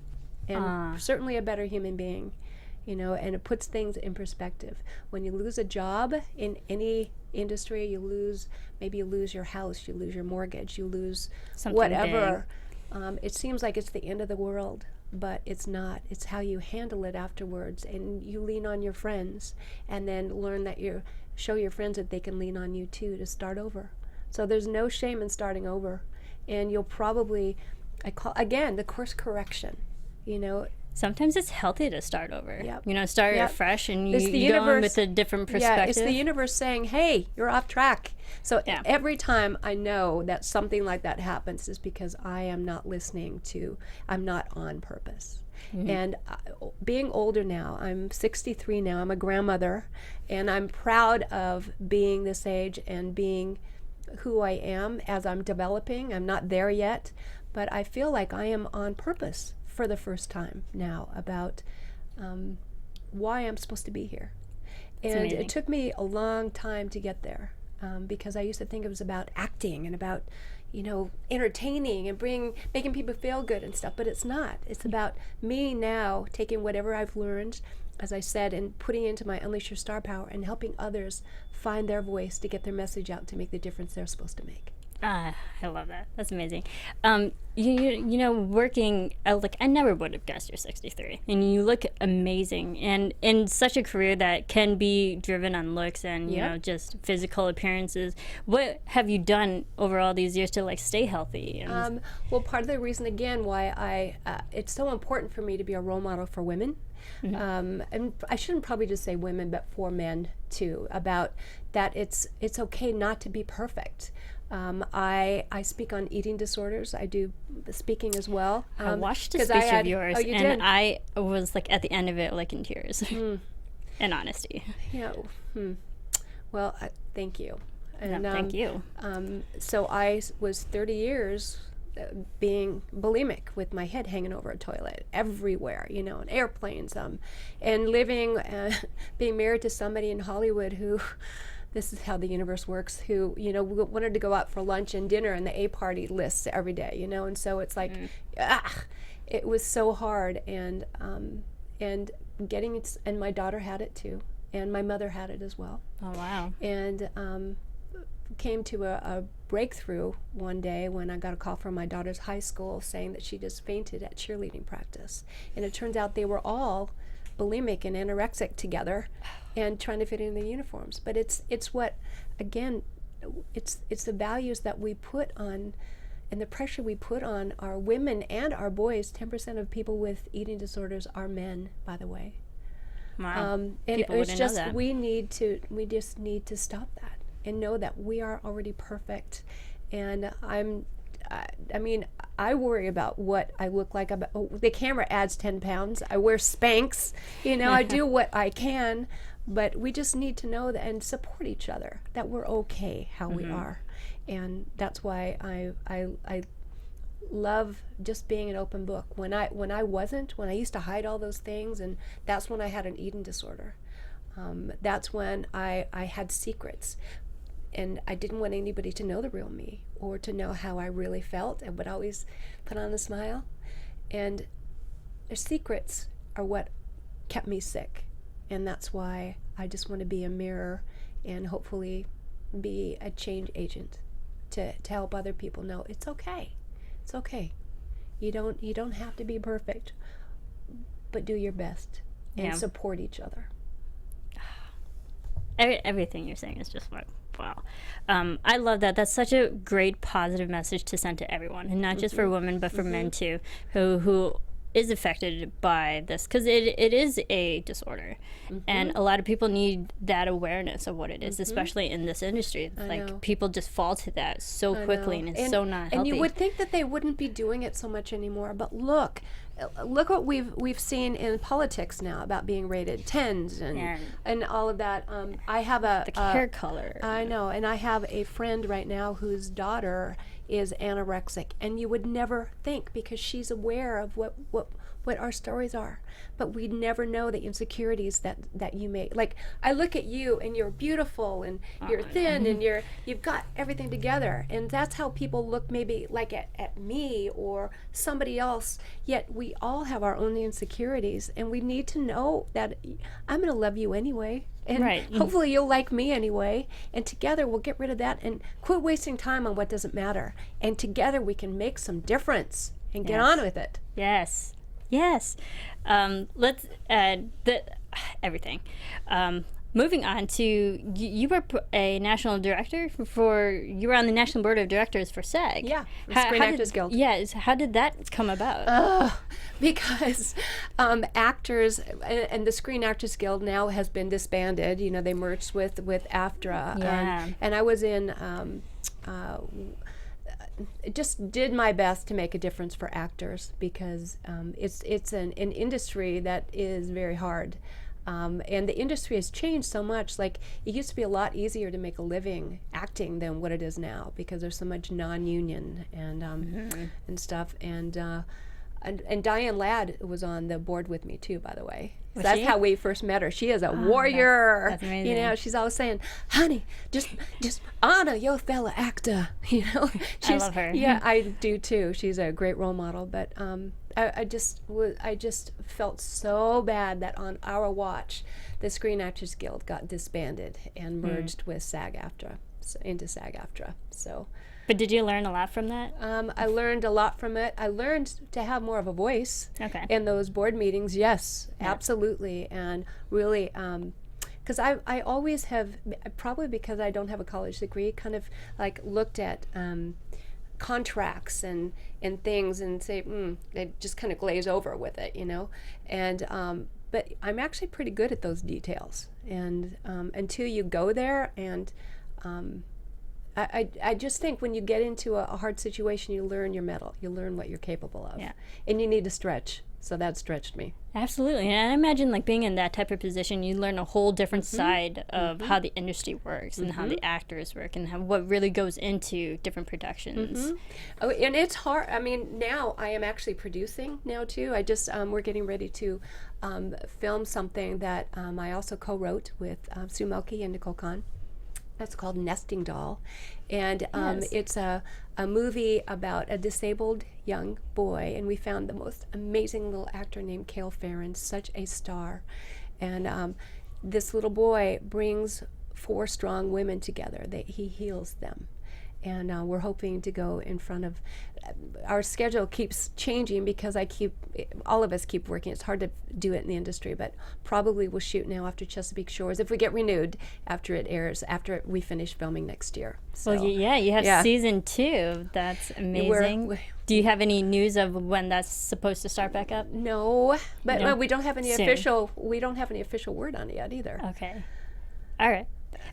and certainly a better human being, and it puts things in perspective. When you lose a job in any industry, you lose your house, you lose your mortgage, you lose something whatever. It seems like it's the end of the world, but it's not. It's how you handle it afterwards, and you lean on your friends, and then learn that show your friends that they can lean on you too to start over. So there's no shame in starting over, and you'll probably, again, the course correction, Sometimes it's healthy to start over. Yep. Start fresh, and you go in with a different perspective. Yeah, it's the universe saying, hey, you're off track. So every time I know that something like that happens is because I am not I'm not on purpose. Mm-hmm. And being older now, I'm 63 now, I'm a grandmother, and I'm proud of being this age and being who I am as I'm developing. I'm not there yet, but I feel like I am on purpose for the first time now about why I'm supposed to be here. And it took me a long time to get there because I used to think it was about acting and about, entertaining and making people feel good and stuff, but it's not. It's about me now taking whatever I've learned, as I said, and putting it into my Unleash Your Star Power and helping others find their voice to get their message out to make the difference they're supposed to make. I love that. That's amazing. Working, I never would have guessed you're 63, and you look amazing, and in such a career that can be driven on looks and just physical appearances. What have you done over all these years to stay healthy? Well, part of the reason again why it's so important for me to be a role model for women. Mm-hmm. And I shouldn't probably just say women, but for men too, about that it's okay not to be perfect. I speak on eating disorders. I do speaking as well. I watched a speech of yours, and did? I was at the end of it, in tears, in honesty. Well, thank you. And, thank you. So I was 30 years being bulimic with my head hanging over a toilet everywhere, in airplanes, and living, being married to somebody in Hollywood who. This is how the universe works, who, wanted to go out for lunch and dinner and the A party lists every day, and so it's it was so hard, and getting it, and my daughter had it too, and my mother had it as well. Oh, wow. And came to a breakthrough one day when I got a call from my daughter's high school saying that she just fainted at cheerleading practice, and it turns out they were all bulimic and anorexic together and trying to fit in their uniforms. But it's what, again, it's the values that we put on and the pressure we put on our women and our boys. 10% of people with eating disorders are men, by the way. Wow. And it's just, we just need to stop that and know that we are already perfect, And I mean, I worry about what I look like. The camera adds 10 pounds. I wear Spanx. I do what I can, but we just need to know that and support each other, that we're okay how we are. And that's why I love just being an open book. When I used to hide all those things, and that's when I had an eating disorder. That's when I had secrets. And I didn't want anybody to know the real me or to know how I really felt. I would always put on a smile. And the secrets are what kept me sick. And that's why I just want to be a mirror and hopefully be a change agent to help other people know it's okay. It's okay. You don't have to be perfect, but do your best and support each other. Everything you're saying is just wow. I love that. That's such a great positive message to send to everyone, and not just for women, but for men too, who is affected by this, because it is a disorder, and a lot of people need that awareness of what it is, especially in this industry. Like, people just fall to that so quickly, and it's so not healthy. And you would think that they wouldn't be doing it so much anymore, but look what we've seen in politics now about being rated 10s and all of that. I have the hair color. I know, and I have a friend right now whose daughter is anorexic, and you would never think, because she's aware of what our stories are, but we never know the insecurities that you make. Like, I look at you and you're beautiful and you're thin and you've got everything together, and that's how people look maybe like at me or somebody else, yet we all have our own insecurities, and we need to know that I'm going to love you anyway. And hopefully you'll like me anyway. And together we'll get rid of that and quit wasting time on what doesn't matter. And together we can make some difference and get on with it. Yes. Let's everything. Moving on to, you were a national director you were on the National Board of Directors for SAG. Yeah, Screen Actors Guild. Yes, how did that come about? Because actors, and the Screen Actors Guild now has been disbanded. They merged with AFTRA. Yeah. And I was in, just did my best to make a difference for actors, because it's an industry that is very hard. And the industry has changed so much. Like, it used to be a lot easier to make a living acting than what it is now, because there's so much non-union and stuff. And Diane Ladd was on the board with me too, by the way. So that's how we first met her. She is a warrior. That's amazing. She's always saying, "Honey, just honor your fellow actor." I love her. Yeah, I do too. She's a great role model. But I just felt so bad that on our watch, the Screen Actors Guild got disbanded and merged with SAG-AFTRA, into SAG-AFTRA. So. But did you learn a lot from that? I learned a lot from it. I learned to have more of a voice in those board meetings. Yes, absolutely. And really, because I always have, probably because I don't have a college degree, kind of like looked at contracts and things and say, they just kind of glaze over with it, And but I'm actually pretty good at those details. And until you go there, and I just think when you get into a hard situation, you learn your mettle. You learn what you're capable of. Yeah. And you need to stretch. So that stretched me. Absolutely. And I imagine, like, being in that type of position, you learn a whole different side of how the industry works and how the actors work and what really goes into different productions. Oh, and it's hard. I mean, now I am actually producing now too. I just, we're getting ready to film something that I also co-wrote with Sue Melky and Nicole Kahn. That's called Nesting Doll, and it's a movie about a disabled young boy, and we found the most amazing little actor named Cale Farron, such a star, and this little boy brings 4 strong women together. He heals them, and we're hoping to go in front of, our schedule keeps changing because all of us keep working. It's hard to do it in the industry, but probably we'll shoot now after Chesapeake Shores, if we get renewed after it airs, after we finish filming next year. So, well, you have season 2. That's amazing. Do you have any news of when that's supposed to start back up? No, but we don't have any official word on it yet either. Okay. All right.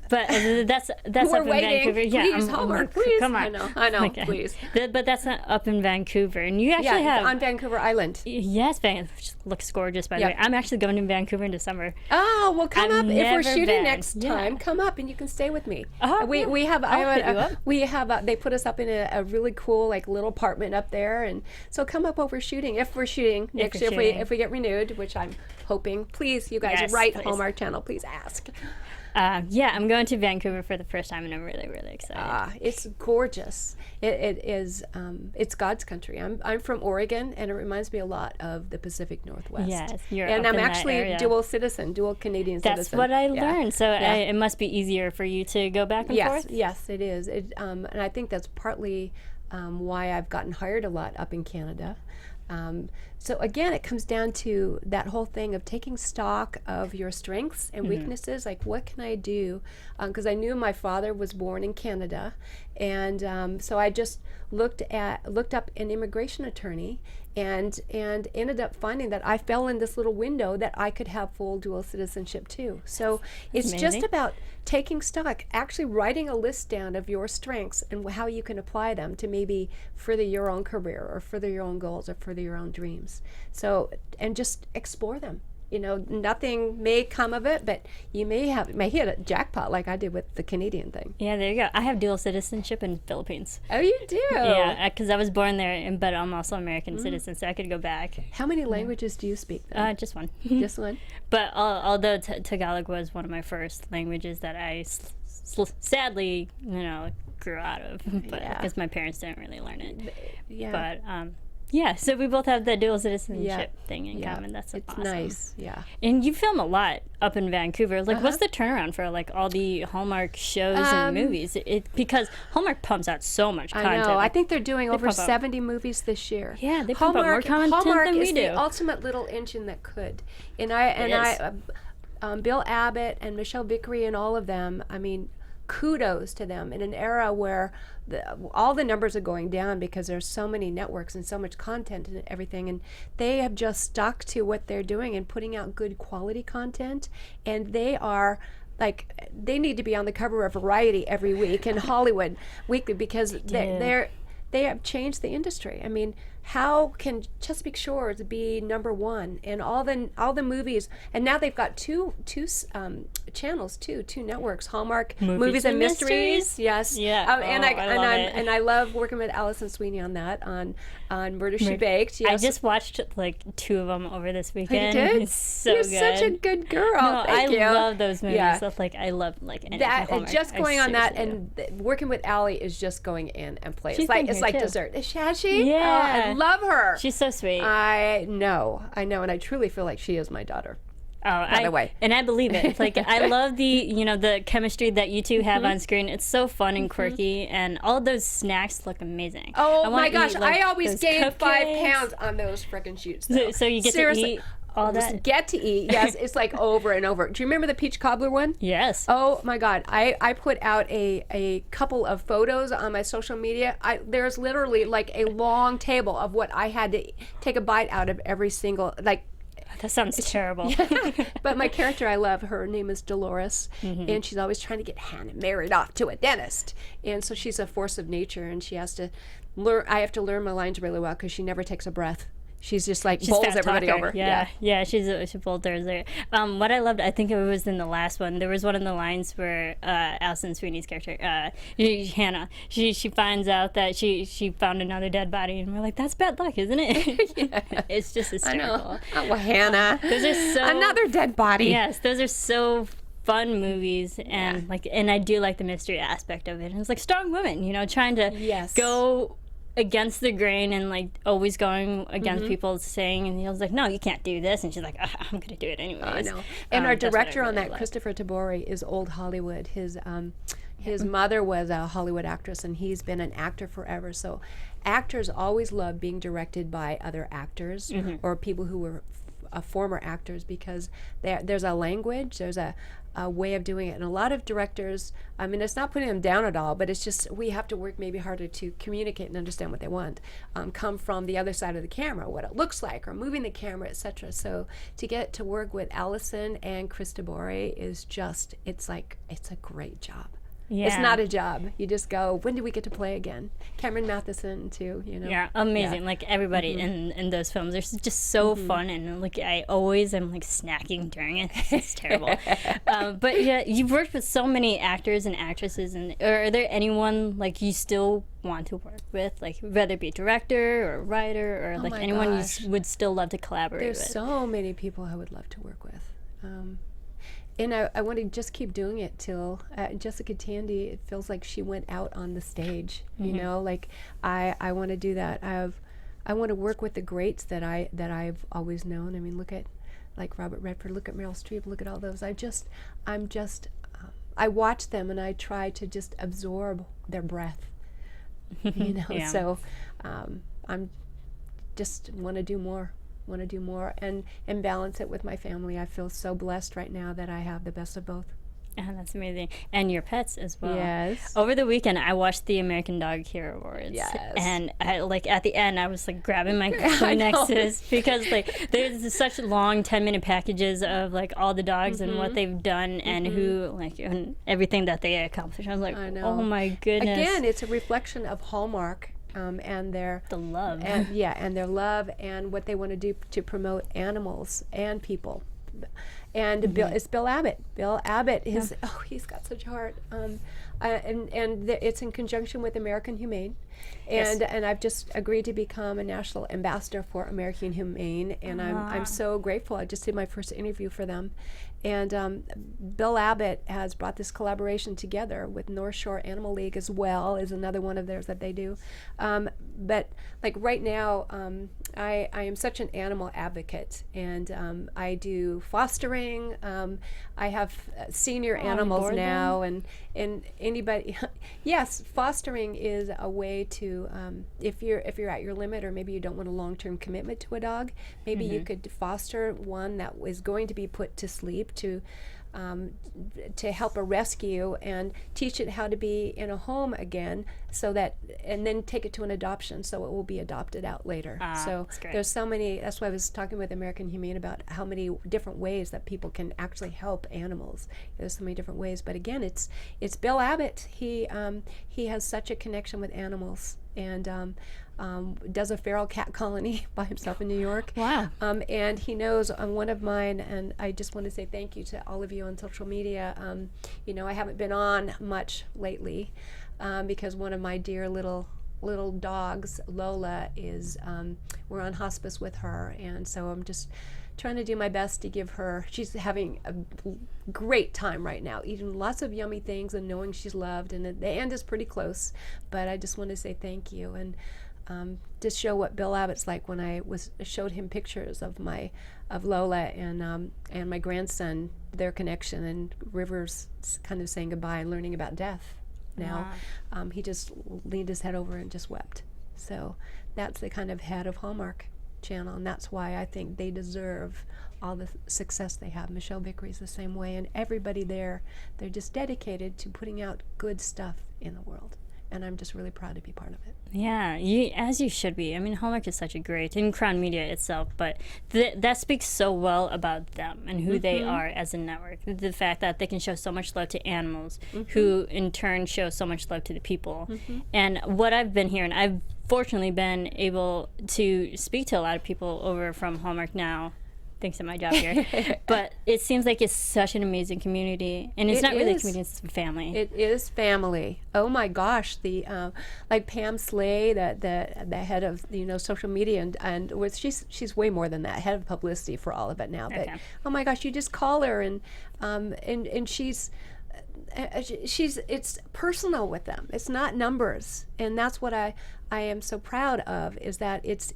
But that's We're up in waiting. Vancouver. Yeah, Please, Hallmark, please. Come on. I know, Okay. please. But that's not up in Vancouver, and you actually Yeah, have on Vancouver Island. Yes, which looks gorgeous by the Yeah. way. I'm actually going to Vancouver in December. Oh, well, come I've up if we're never shooting been. next Yeah. time. Come up and you can stay with me. Oh, yeah. We have I'll hit you up. we have they put us up in a really cool like little apartment up there, and so come up while we're shooting. If we're shooting next year, if we get renewed, which I'm hoping. Please, you guys, Yes, write please. Hallmark Channel. Please ask. Yeah, I'm going to Vancouver for the first time, and I'm really, really excited. It's gorgeous. It is. It's God's country. I'm from Oregon, and it reminds me a lot of the Pacific Northwest. Yes, you're and up I'm in that actually area. dual Canadian citizen. That's what I Yeah. learned. So Yeah. it must be easier for you to go back and Yes, forth. yes, it is. And I think that's partly why I've gotten hired a lot up in Canada. So again, it comes down to that whole thing of taking stock of your strengths and weaknesses. Like, what can I do? Because I knew my father was born in Canada, and so I just looked up an immigration attorney, and ended up finding that I fell in this little window that I could have full dual citizenship too. So it's just amazing. about taking stock, actually writing a list down of your strengths and how you can apply them to maybe further your own career or further your own goals or further your own dreams. So, and just explore them. You know, nothing may come of it, but you may hit a jackpot like I did with the Canadian thing. Yeah, there you go. I have dual citizenship in the Philippines. Oh, you do? Yeah, because I was born there, but I'm also American citizen, so I could go back. How many languages do you speak then? Just one. Just one? But although Tagalog was one of my first languages that I sadly, grew out of, but Yeah. because my parents didn't really learn it. Yeah. But yeah, so we both have the dual citizenship thing in Yeah. common. That's It's awesome. nice. Yeah. And you film a lot up in Vancouver. Like, what's the turnaround for like all the Hallmark shows and movies? Because Hallmark pumps out so much content. I know. I think they're doing over pump out- 70 movies this year. Yeah, they pump out more content Hallmark than we is do. the ultimate little engine that could. And Bill Abbott and Michelle Vickery and all of them. I mean, kudos to them in an era where all the numbers are going down because there's so many networks and so much content and everything, and they have just stuck to what they're doing and putting out good quality content, and they are like, they need to be on the cover of Variety every week and Hollywood Weekly because they have changed the industry. I mean, how can Chesapeake Shores be #1 and all the movies? And now they've got two channels too, two networks: Hallmark Movies and Mysteries. Yes, Yeah. and I love working with Allison Sweeney on that on Murder She Baked. Yes. I just watched like 2 of them over this weekend. You did? It's so You're good. such a good girl. No, Thank you. I love those movies. Yeah. So, like, I love any That Hallmark. just I going on that seriously do. and working with Allie is just going in and play. She's been It's here, like too. dessert. Has she? Yeah. Oh, I love her. She's so sweet. I know, and I truly feel like she is my daughter. By the way. And I believe it. It's like, I love the chemistry that you two have on screen. It's so fun and quirky, and all those snacks look amazing. Oh I wanna my gosh, eat, like, I always those gained 5 cupcakes. pounds on those frickin' shoots. So you get Seriously. to eat all that? Get to eat, yes. It's like over and over. Do you remember the peach cobbler one? Yes. Oh my God! I put out a couple of photos on my social media. There's literally like a long table of what I had to take a bite out of every single That sounds terrible. But my character I love, her name is Dolores, and she's always trying to get Hannah married off to a dentist. And so she's a force of nature, and she has to learn. I have to learn my lines really well because she never takes a breath. She's just like bowls fast everybody talker. over. Yeah, she's bold there. What I loved, I think it was in the last one, there was one of the lines where Allison Sweeney's character, Hannah, she finds out that she found another dead body, and we're like, that's bad luck, isn't it? It's just I hysterical. know. Oh, well, Hannah. Those are so Another dead body. Yes, those are so fun movies, and and I do like the mystery aspect of it. And it's like strong women, trying to go against the grain and like always going against people saying, and he was like, no, you can't do this, and she's like, I'm gonna do it anyways. I know. And our that's what I director on really that, like. Christopher Tabori, is old Hollywood. His mother was a Hollywood actress, and he's been an actor forever. So actors always love being directed by other actors or people who were former actors, because there's a language, there's a way of doing it. And a lot of directors, I mean, it's not putting them down at all, but it's just we have to work maybe harder to communicate and understand what they want, come from the other side of the camera, what it looks like, or moving the camera, etc. So to get to work with Allison and Krista Bore is just, it's a great job. Yeah. It's not a job. You just go, when do we get to play again? Cameron Matheson too, you know. Yeah, amazing. Yeah. Like everybody in those films, they're just so fun, and like I always am like snacking during it. It's terrible. But yeah, you've worked with so many actors and actresses, and are there anyone like you still want to work with, like whether it be a director or a writer or like anyone you would still love to collaborate with? There's so many people I would love to work with. And I want to just keep doing it till Jessica Tandy, it feels like she went out on the stage, you know, like I want to do that. I want to work with the greats that I've always known. I mean, look at like Robert Redford, look at Meryl Streep, look at all those. I watch them and I try to just absorb their breath, you know. Yeah. So I'm just want to do more and balance it with my family. I feel so blessed right now that I have the best of both. Oh, that's amazing. And your pets as well. Yes. Over the weekend, I watched the American Dog Hero Awards. Yes. And like at the end, I was like grabbing my Kleenexes because like there's such long 10-minute packages of like all the dogs and what they've done and who like and everything that they accomplished. I was like, oh my goodness. Again, it's a reflection of Hallmark. And their love, and their love, and what they want to do to promote animals and people. And it's Bill Abbott. Bill Abbott is he's got such heart. It's in conjunction with American Humane, and I've just agreed to become a national ambassador for American Humane, and I'm so grateful. I just did my first interview for them, and Bill Abbott has brought this collaboration together with North Shore Animal League as well, is another one of theirs that they do. But like right now, I am such an animal advocate, and I do fostering. I have senior animals now, and anybody, yes, fostering is a way to if you're at your limit, or maybe you don't want a long-term commitment to a dog, maybe you could foster one that is going to be put to sleep to help a rescue and teach it how to be in a home again, so that, and then take it to an adoption so it will be adopted out later. So there's so many, that's why I was talking with American Humane about how many different ways that people can actually help animals. There's so many different ways, but again, it's Bill Abbott. He has such a connection with animals, and does a feral cat colony by himself in New York. Wow. And he knows one of mine, and I just want to say thank you to all of you on social media. You know, I haven't been on much lately because one of my dear little dogs, Lola, is we're on hospice with her, and so I'm just trying to do my best to give her, she's having a great time right now, eating lots of yummy things and knowing she's loved, and the end is pretty close, but I just want to say thank you, and to show what Bill Abbott's like when I showed him pictures of Lola and my grandson, their connection, and Rivers kind of saying goodbye and learning about death now. He just leaned his head over and just wept. So that's the kind of head of Hallmark Channel, and that's why I think they deserve all the success they have. Michelle Vickery's the same way, and everybody there, they're just dedicated to putting out good stuff in the world, and I'm just really proud to be part of it. Yeah, as you should be. I mean, Hallmark is such a great, and Crown Media itself, but that speaks so well about them and who they are as a network. The fact that they can show so much love to animals, who in turn show so much love to the people. And what I've been hearing, I've fortunately been able to speak to a lot of people over from Hallmark now, thanks to my job here. But it seems like it's such an amazing community, and it's not really a community, it's a family. It is family. Oh my gosh, the like Pam Slay, the head of social media, and with she's way more than that, head of publicity for all of it now. But oh my gosh, you just call her, and she's it's personal with them. It's not numbers, and that's what I am so proud of, is that it's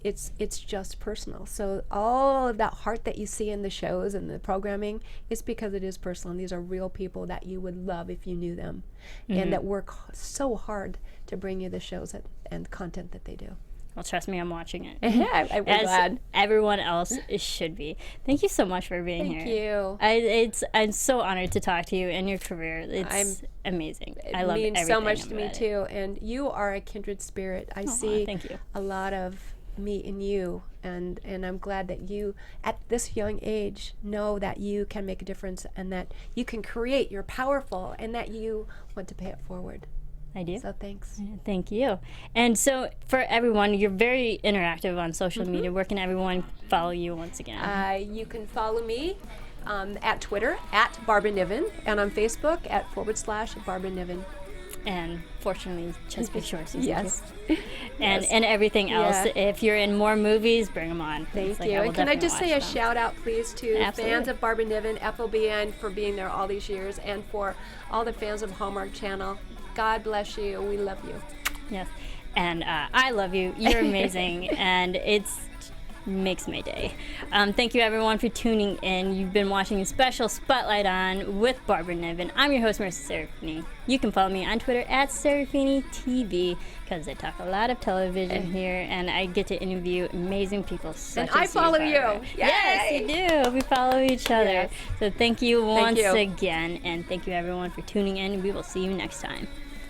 just personal. So all of that heart that you see in the shows and the programming is because it is personal, and these are real people that you would love if you knew them, and that work so hard to bring you the shows and content that they do. Well, trust me, I'm watching it. I'm As glad. everyone else should be. Thank you so much for being here. Thank you. I'm so honored to talk to you and your career. It's amazing. I love It means everything so much to me about it. too. And you are a kindred spirit. I see thank you. a lot of me in you, and I'm glad that you, at this young age, know that you can make a difference and that you can create. You're powerful, and that you want to pay it forward. I do. So thanks. Thank you. And so for everyone, you're very interactive on social media. Where can everyone follow you once again? You can follow me at Twitter at Barbara Niven, and on Facebook at / Barbara Niven. And fortunately, Chesapeake Shores. Yes. And everything else. Yeah. If you're in more movies, bring them on. Thank you. And can I just say a shout out, please, to Absolutely. fans of Barbara Niven, FOBN, for being there all these years, and for all the fans of Hallmark Channel. God bless you. We love you. Yes. And I love you. You're amazing. And it's makes my day. Thank you everyone for tuning in. You've been watching a special Spotlight On with Barbara Niven. I'm your host, Marisa Serafini. You can follow me on Twitter at Serafini TV because I talk a lot of television here and I get to interview amazing people such And I as follow you. Barbara. Yes, you do. We follow each other. Yes. So thank you once you. again, and thank you everyone for tuning in. We will see you next time.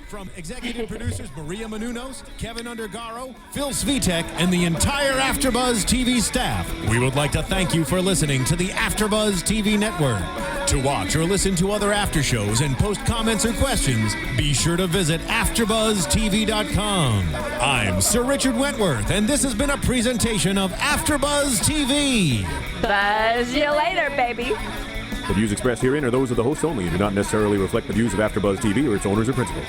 From executive producers Maria Menounos, Kevin Undergaro, Phil Svitek, and the entire AfterBuzz TV staff, we would like to thank you for listening to the AfterBuzz TV network. To watch or listen to other after shows and post comments or questions, be sure to visit AfterBuzzTV.com. I'm Sir Richard Wentworth, and this has been a presentation of AfterBuzz TV. Buzz you later, baby. The views expressed herein are those of the hosts only and do not necessarily reflect the views of AfterBuzz TV or its owners or principals.